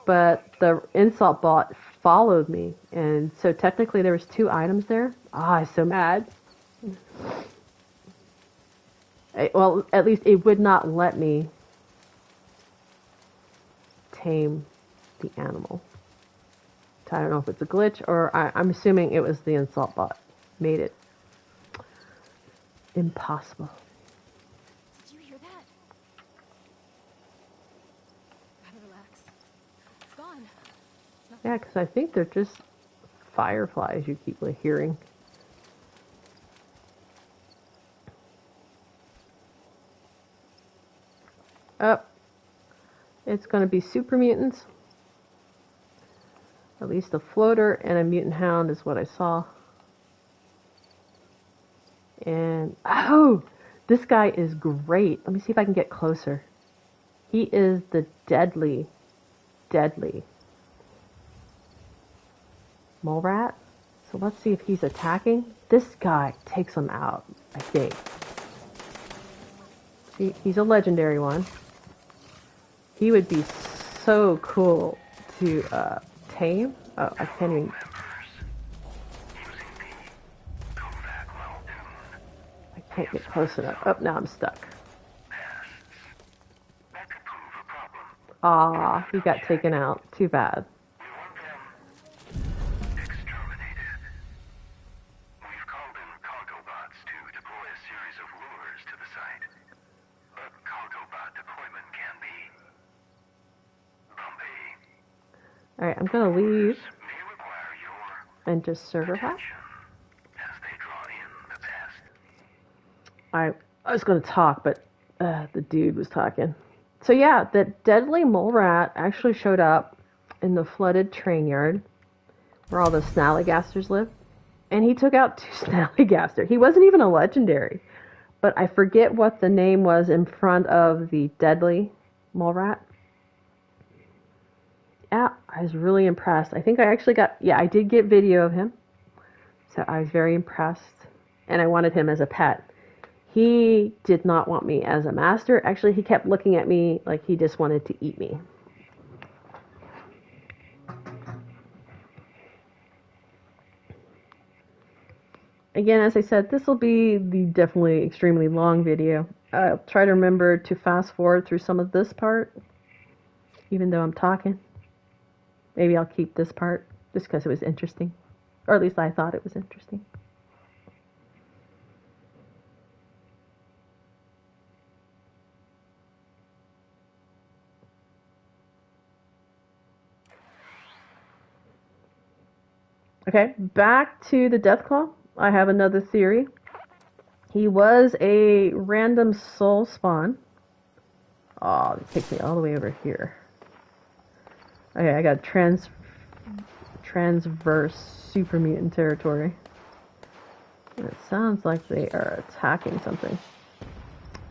But the insult bot followed me. And so technically there was 2 items there. Ah, I'm so mad. Well, at least it would not let me tame the animal. I don't know if it's a glitch or I'm assuming it was the insult bot made it impossible. Did you hear that? Gotta relax. It's gone. It's not. Yeah, because I think they're just fireflies you keep hearing. Oh, it's going to be super mutants. At least a floater and a mutant hound is what I saw. And, oh, this guy is great. Let me see if I can get closer. He is the deadly mole rat. So let's see if he's attacking. This guy takes him out, I think. See, he's a legendary one. He would be so cool to tame. Oh, I can't even. I can't get close enough. Oh, now I'm stuck. Ah, he got taken out. Too bad. Alright, I'm gonna leave and just server hash. I was gonna talk, but the dude was talking. So yeah, that deadly mole rat actually showed up in the flooded train yard where all the Snallygasters live. And he took out 2 Snallygaster. He wasn't even a legendary. But I forget what the name was in front of the deadly mole rat. Yeah, I was really impressed. I think I actually got, yeah, I did get video of him. So I was very impressed. And I wanted him as a pet. He did not want me as a master. Actually, he kept looking at me like he just wanted to eat me. Again, as I said, this will be the definitely extremely long video. I'll try to remember to fast forward through some of this part, even though I'm talking. Maybe I'll keep this part just because it was interesting. Or at least I thought it was interesting. Okay, back to the Deathclaw. I have another theory. He was a random soul spawn. Oh, it takes me all the way over here. Okay, I got transverse super mutant territory. And it sounds like they are attacking something.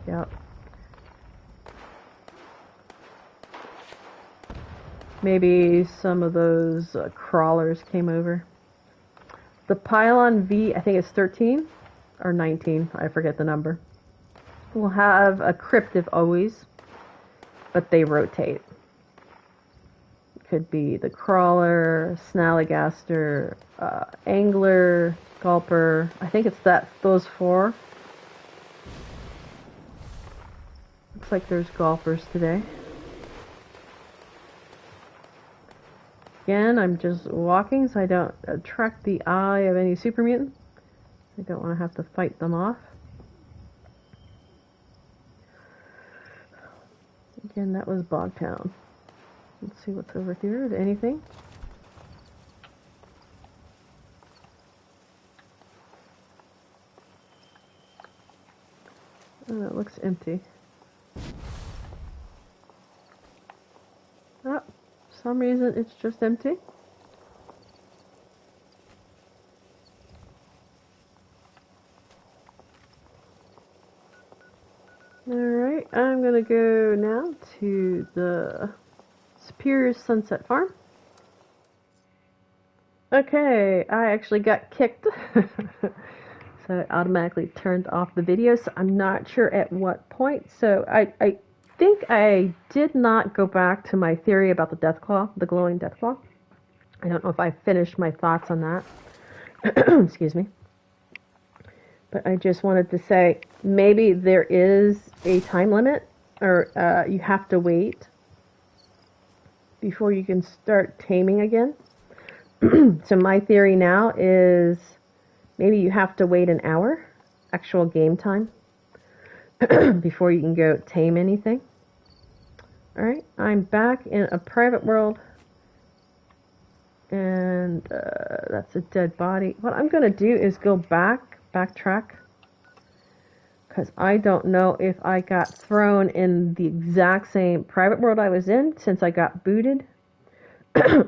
Yep. Maybe some of those crawlers came over. The Pylon V, I think it's 13 or 19, I forget the number. Will have a cryptive always, but they rotate. Could be the crawler, snallygaster, angler, gulper. I think it's those four. Looks like there's golfers today. Again, I'm just walking so I don't attract the eye of any super mutants. I don't want to have to fight them off. Again, that was Bogtown. Let's see what's over here, if anything. Oh, it looks empty. Oh, for some reason it's just empty. Alright, I'm gonna go now to the Superior Sunset Farm. Okay, I actually got kicked. So it automatically turned off the video, so I'm not sure at what point. So I think I did not go back to my theory about the Deathclaw, the glowing Deathclaw. I don't know if I finished my thoughts on that. Excuse me. But I just wanted to say, maybe there is a time limit, or you have to wait before you can start taming again. So my theory now is maybe you have to wait an hour, actual game time, before you can go tame anything. Alright, I'm back in a private world, and that's a dead body. What I'm going to do is go backtrack, because I don't know if I got thrown in the exact same private world I was in since I got booted,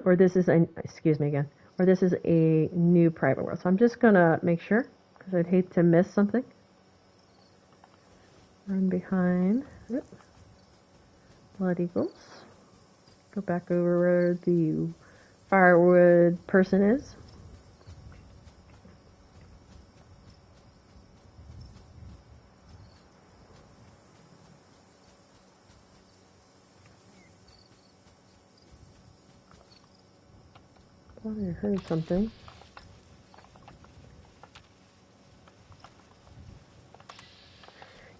or this is a, excuse me again, or this is a new private world. So I'm just going to make sure, because I'd hate to miss something. Run behind. Yep. Blood Eagles. Go back over where the firewood person is. I thought I heard something.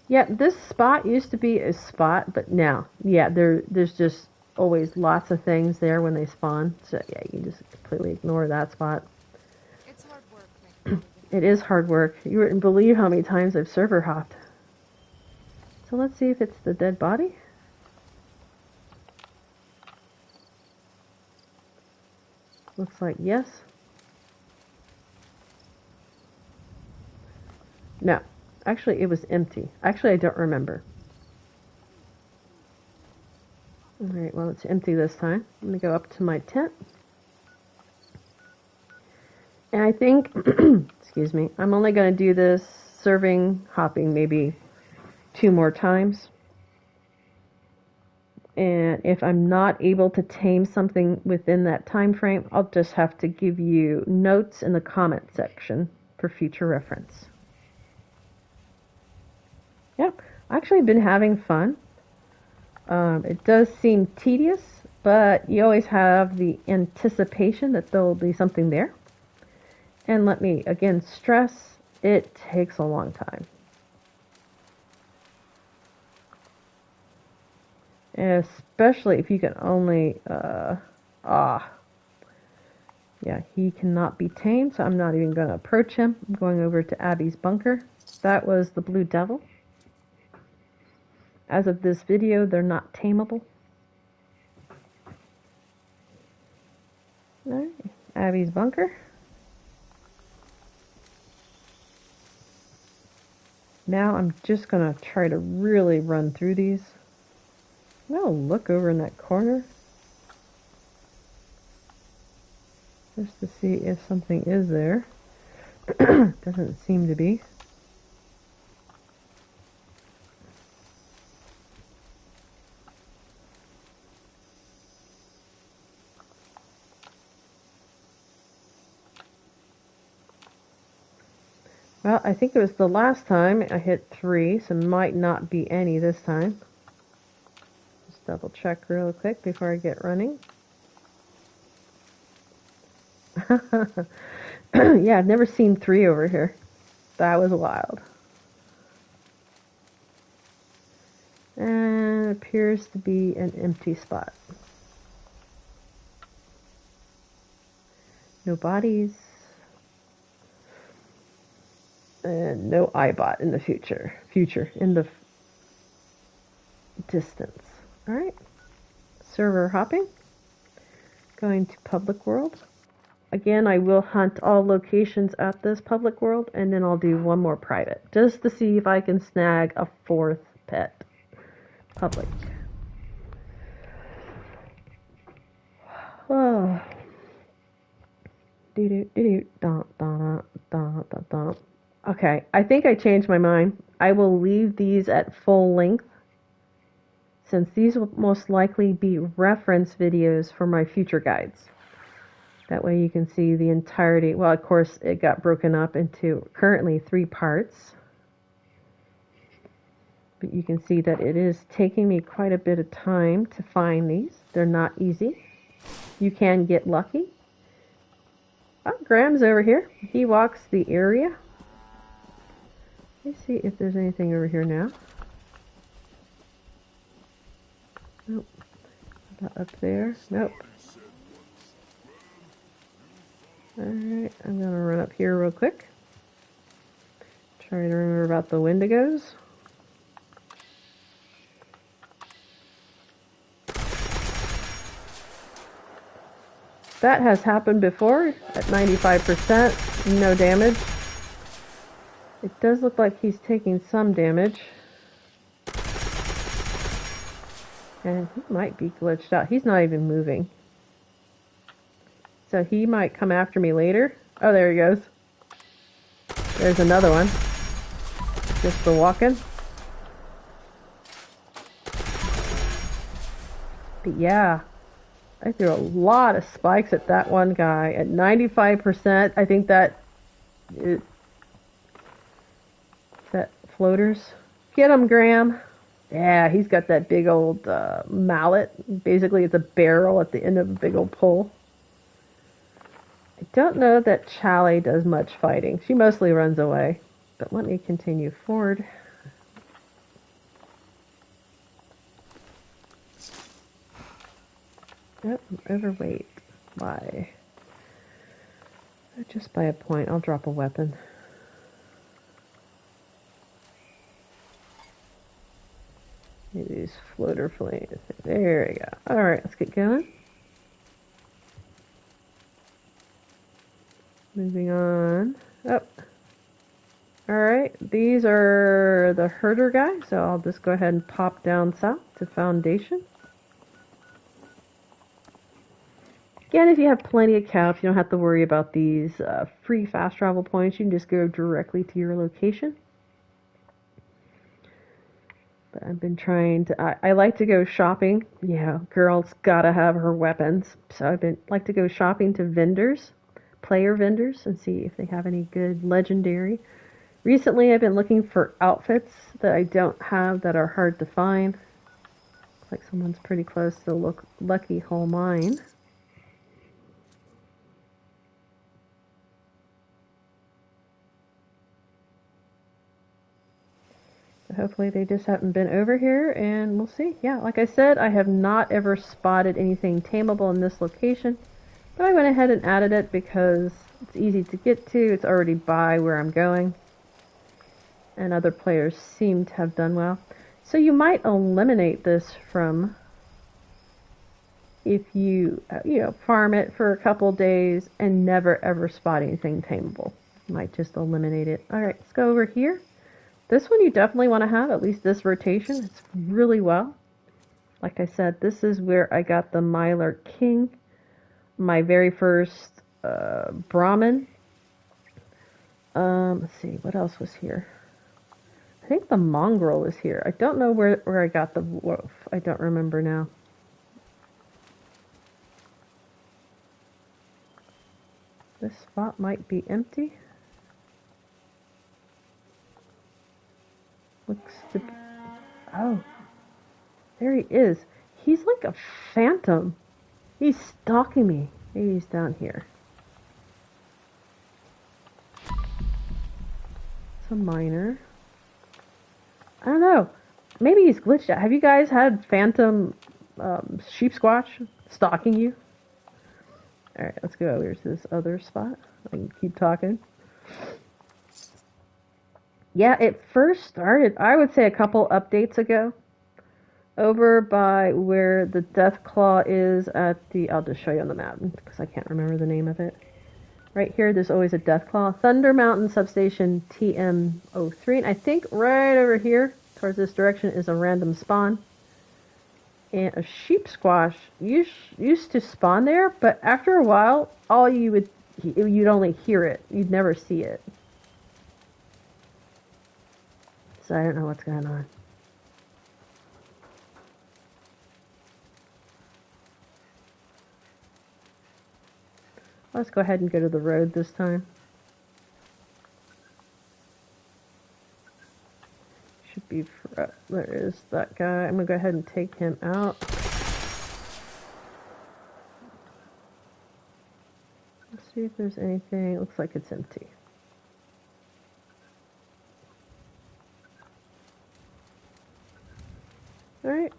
Yeah, this spot used to be a spot, but now, yeah, there's just always lots of things there when they spawn. So yeah, you can just completely ignore that spot. It's hard work. It is hard work. You wouldn't believe how many times I've server hopped. So let's see if it's the dead body. Looks like yes. No. Actually, it was empty. Actually, I don't remember. Alright, well, it's empty this time. I'm going to go up to my tent. And I think, excuse me, I'm only going to do this serving, hopping maybe 2 more times. And if I'm not able to tame something within that time frame, I'll just have to give you notes in the comment section for future reference. Yeah, actually been having fun. It does seem tedious, but you always have the anticipation that there will be something there. And let me again stress, it takes a long time. Especially if you can only, yeah, he cannot be tamed, so I'm not even going to approach him. I'm going over to Abbie's bunker. That was the Blue Devil. As of this video, they're not tameable. Alright, Abbie's bunker. Now I'm just going to try to really run through these. I'm going to look over in that corner, just to see if something is there. Doesn't seem to be. Well, I think it was the last time I hit 3, so might not be any this time. Just double check real quick before I get running. Yeah, I've never seen 3 over here. That was wild. And it appears to be an empty spot. No bodies. And no iBot in the future. In the distance. Alright. Server hopping. Going to public world. Again, I will hunt all locations at this public world, and then I'll do one more private, just to see if I can snag a 4th pet. Public. Oh. Okay, I think I changed my mind. I will leave these at full length, since these will most likely be reference videos for my future guides. That way you can see the entirety. Well, of course, it got broken up into currently 3 parts. But you can see that it is taking me quite a bit of time to find these. They're not easy. You can get lucky. Oh, Graham's over here. He walks the area. Let me see if there's anything over here now. Nope. Not up there. Nope. Alright, I'm going to run up here real quick. Try to remember about the Wendigos. That has happened before at 95%, no damage. It does look like he's taking some damage. And he might be glitched out. He's not even moving. So he might come after me later. Oh, there he goes. There's another one. Just the walking. But yeah, I threw a lot of spikes at that one guy at 95%. I think that floaters. Get him, Graham. Yeah, he's got that big old mallet. Basically, it's a barrel at the end of a big old pole. I don't know that Chalet does much fighting. She mostly runs away. But let me continue forward. Yep, I'm overweight. Why? Just by a point. I'll drop a weapon. Maybe these floater flames. There we go. Alright, let's get going. Moving on. Oh. Alright, these are the herder guys, so I'll just go ahead and pop down south to Foundation. Again, if you have plenty of caps, you don't have to worry about these free fast travel points. You can just go directly to your location. But I've been trying to... I like to go shopping. Yeah, girl's gotta have her weapons. So I've been like to go shopping to vendors, player vendors, and see if they have any good legendary. Recently, I've been looking for outfits that I don't have that are hard to find. Looks like someone's pretty close to Lucky Hole Mine. Hopefully they just haven't been over here, and we'll see. Yeah, like I said, I have not ever spotted anything tameable in this location, but I went ahead and added it because it's easy to get to. It's already by where I'm going, and other players seem to have done well. So you might eliminate this from if you farm it for a couple days and never ever spot anything tameable. You might just eliminate it. All right, let's go over here. This one you definitely want to have, at least this rotation. It's really well. Like I said, this is where I got the Mirelurk King, my very first Brahmin. Let's see, what else was here? I think the mongrel was here. I don't know where I got the wolf. I don't remember now. This spot might be empty. to... Oh, there he is. He's like a phantom. He's stalking me. Maybe he's down here. It's a miner. I don't know. Maybe he's glitched out. Have you guys had phantom sheep squatch stalking you? Alright, let's go over to this other spot. I can keep talking. Yeah, it first started, I would say, a couple updates ago. Over by where the Deathclaw is at the... I'll just show you on the map, because I can't remember the name of it. Right here, there's always a Deathclaw. Thunder Mountain Substation TM03. And I think right over here, towards this direction, is a random spawn. And a sheep squash used to spawn there, but after a while, you'd only hear it. You'd never see it. So I don't know what's going on. Let's go ahead and go to the road this time. Should be... there is that guy. I'm going to go ahead and take him out. Let's see if there's anything. It looks like it's empty. Alright.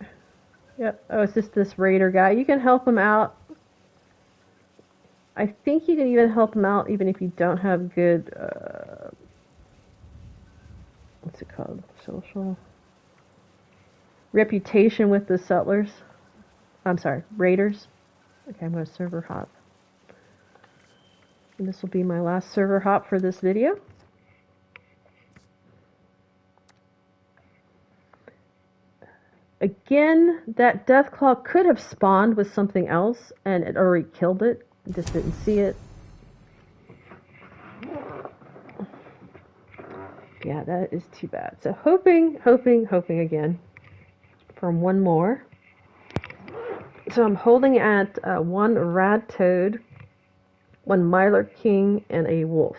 Yep. Oh, it's just this raider guy. You can help him out. I think you can even help him out even if you don't have good, what's it called? Social reputation with the settlers. I'm sorry, raiders. Okay, I'm going to server hop. And this will be my last server hop for this video. Again, that Deathclaw could have spawned with something else and it already killed it. Just didn't see it. Yeah, that is too bad. So hoping again for one more. So I'm holding at one Rad Toad, one Mirelurk King, and a wolf.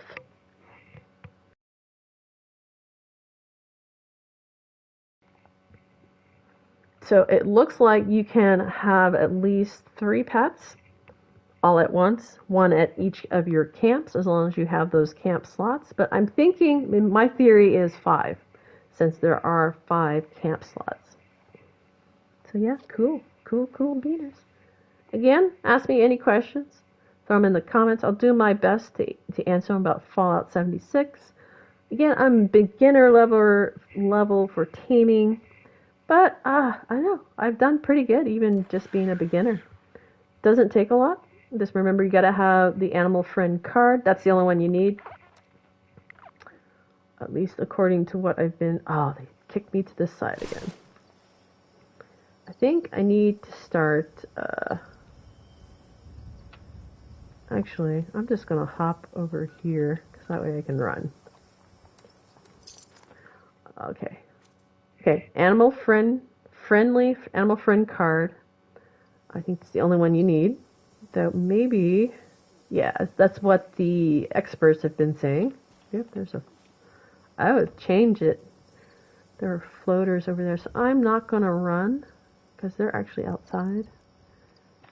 So it looks like you can have at least 3 pets all at once, one at each of your camps, as long as you have those camp slots. But I'm thinking, my theory is 5, since there are 5 camp slots. So yeah, cool beaners. Again, ask me any questions, throw them in the comments. I'll do my best to answer them about Fallout 76. Again, I'm beginner level for taming. But, I don't know, I've done pretty good, even just being a beginner. Doesn't take a lot. Just remember, you gotta have the animal friend card. That's the only one you need. At least according to what I've been... Oh, they kicked me to this side again. I think I need to start... Actually, I'm just gonna hop over here, because that way I can run. Okay. Okay, friendly animal friend card. I think it's the only one you need. So maybe, yeah, that's what the experts have been saying. Yep, there's a... I would change it. There are floaters over there, so I'm not gonna run because they're actually outside.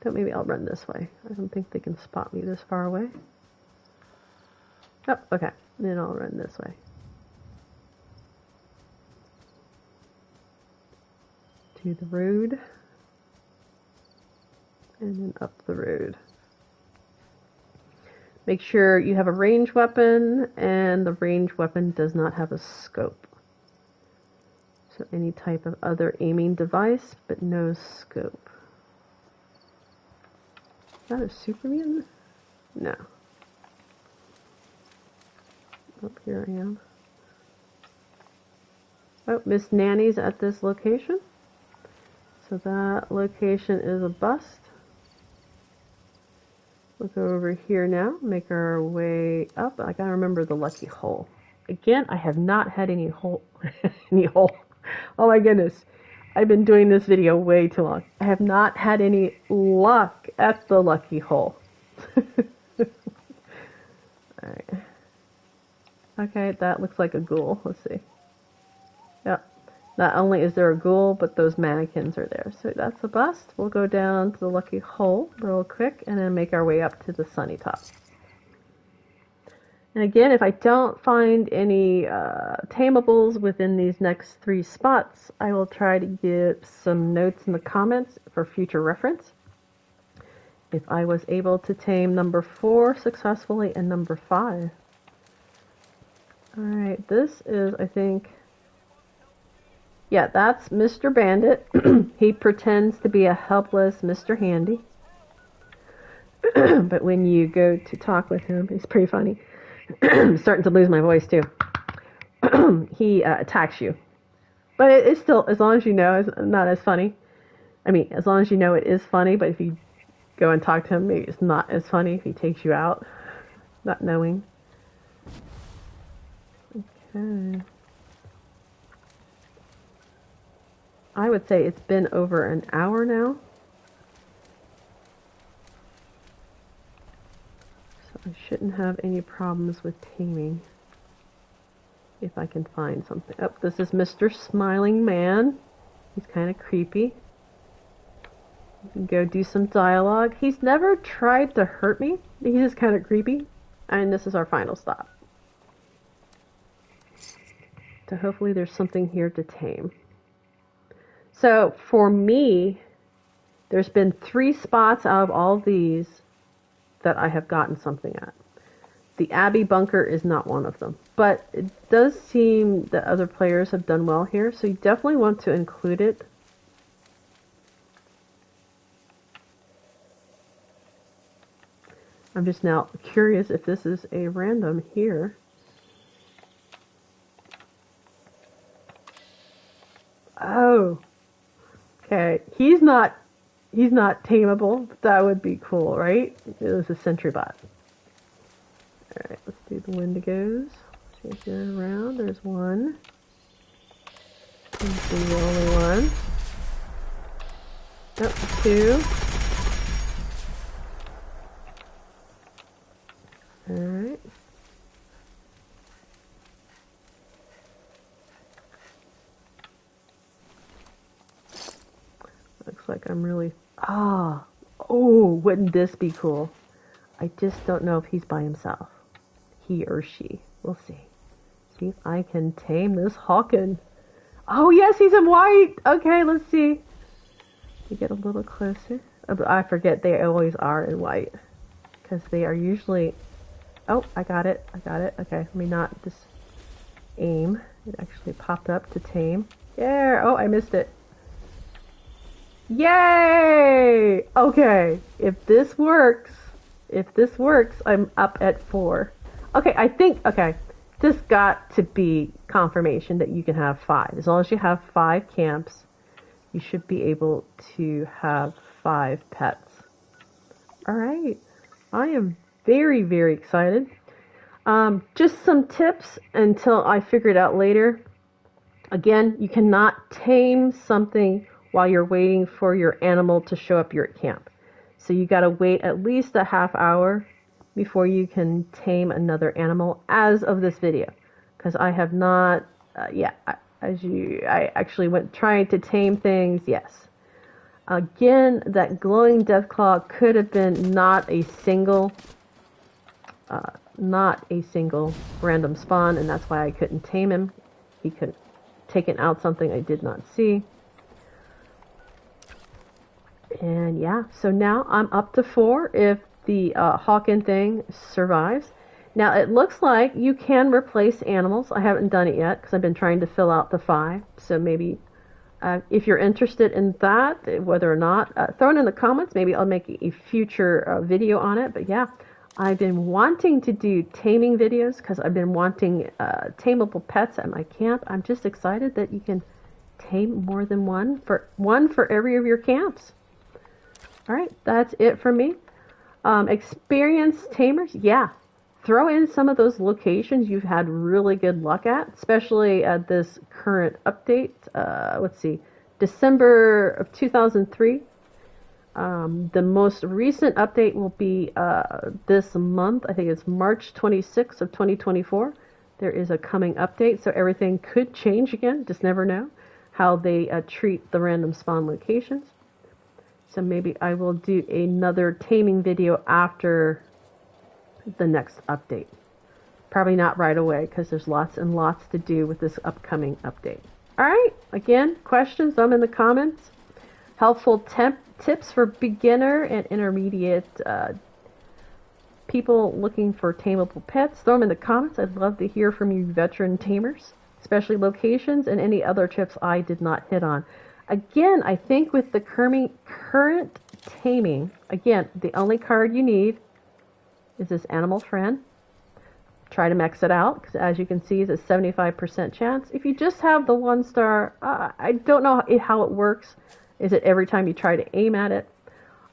So maybe I'll run this way. I don't think they can spot me this far away. Oh, okay. Then I'll run this way. To the road, and then up the road. Make sure you have a ranged weapon, and the ranged weapon does not have a scope. So any type of other aiming device, but no scope. Is that a super mutant? No. Oh, here I am. Oh, Miss Nanny's at this location. So that location is a bust. We'll go over here now, make our way up. I gotta remember the lucky hole. Again, I have not had any hole. Oh my goodness. I've been doing this video way too long. I have not had any luck at the lucky hole. Alright. Okay, that looks like a ghoul. Let's see. Yep. Not only is there a ghoul, but those mannequins are there. So that's a bust. We'll go down to the lucky hole real quick and then make our way up to the Sunnytop. And again, if I don't find any tamables within these next 3 spots, I will try to give some notes in the comments for future reference. If I was able to tame number 4 successfully and number 5. Alright, this is, I think... Yeah, that's Mr. Bandit. He pretends to be a helpless Mr. Handy. But when you go to talk with him, he's pretty funny. I'm starting to lose my voice too. He attacks you. But it's still, as long as you know, it's not as funny. I mean, as long as you know it is funny, but if you go and talk to him, maybe it's not as funny if he takes you out. Not knowing. Okay. I would say it's been over an hour now. So I shouldn't have any problems with taming. If I can find something. Oh, this is Mr. Smiling Man. He's kind of creepy. You can go do some dialogue. He's never tried to hurt me. He's just kind of creepy. And this is our final stop. So hopefully there's something here to tame. So for me, there's been 3 spots out of all these that I have gotten something at. The Abbie bunker is not one of them, but it does seem that other players have done well here, so you definitely want to include it. I'm just now curious if this is a random here. Oh. Okay, he's not tameable, but that would be cool, right? It was a sentry bot. Alright, let's do the Wendigos. See if they're around. There's one. This is the only one. Oh, 2. Alright. Looks like I'm really... Oh, wouldn't this be cool? I just don't know if he's by himself. He or she. We'll see. See if I can tame this Hawken. Oh, yes, he's in white. Okay, let's see. You get a little closer. Oh, I forget they always are in white. Because they are usually... Oh, I got it. Okay, let me not just aim. It actually popped up to tame. Yeah. Oh, I missed it. Yay! Okay, if this works, I'm up at 4. Okay, I think, this got to be confirmation that you can have 5. As long as you have 5 camps, you should be able to have 5 pets. Alright, I am very, very excited. Just some tips until I figure it out later. Again, you cannot tame something while you're waiting for your animal to show up here at camp. So you gotta wait at least a half hour before you can tame another animal as of this video. Because I have not, I actually went trying to tame things, yes. Again, that glowing Deathclaw could have been not a single random spawn, and that's why I couldn't tame him. He could have taken out something I did not see. And yeah, so now I'm up to 4 if the Hawken thing survives. Now it looks like you can replace animals. I haven't done it yet because I've been trying to fill out the 5. So maybe if you're interested in that, whether or not, throw it in the comments. Maybe I'll make a future video on it. But yeah, I've been wanting to do taming videos because I've been wanting tameable pets at my camp. I'm just excited that you can tame more than one for every of your camps. Alright, that's it for me. Experienced tamers, yeah. Throw in some of those locations you've had really good luck at, especially at this current update. Let's see, December of 2003. The most recent update will be this month. I think it's March 26th of 2024. There is a coming update, so everything could change again. Just never know. how they treat the random spawn locations. So maybe I will do another taming video after the next update. Probably not right away because there's lots and lots to do with this upcoming update. Alright, again, questions, throw them in the comments. Helpful tips for beginner and intermediate people looking for tameable pets, throw them in the comments. I'd love to hear from you veteran tamers, especially locations and any other tips I did not hit on. Again, I think with the current taming, again, the only card you need is this animal friend. Try to max it out, because as you can see, it's a 75% chance. If you just have the 1-star, I don't know how it works. Is it every time you try to aim at it?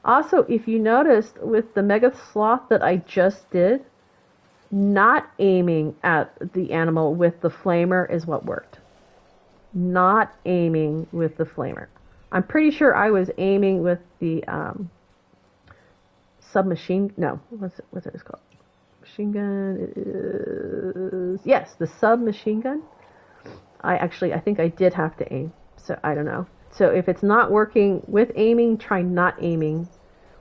Also, if you noticed with the Mega Sloth that I just did, not aiming at the animal with the flamer is what worked. Not aiming with the flamer. I'm pretty sure I was aiming with the submachine. No, what's it called? Machine gun. It is, yes, the submachine gun. I think I did have to aim. So I don't know. So if it's not working with aiming, try not aiming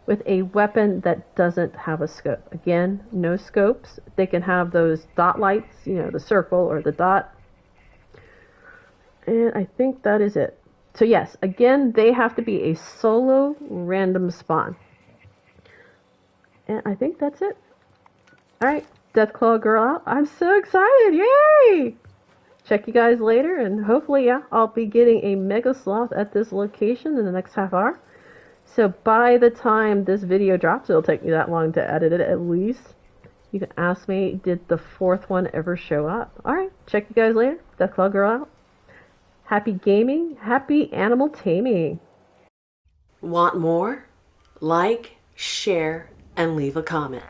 with a weapon that doesn't have a scope. Again, no scopes. They can have those dot lights, you know, the circle or the dot. And I think that is it. So yes, again, they have to be a solo random spawn. And I think that's it. Alright, Deathclaw girl out. I'm so excited! Yay! Check you guys later, and hopefully, yeah, I'll be getting a Mega Sloth at this location in the next half hour. So by the time this video drops, it'll take me that long to edit it at least. You can ask me, did the 4th one ever show up? Alright, check you guys later. Deathclaw girl out. Happy gaming, happy animal taming. Want more? Like, share, and leave a comment.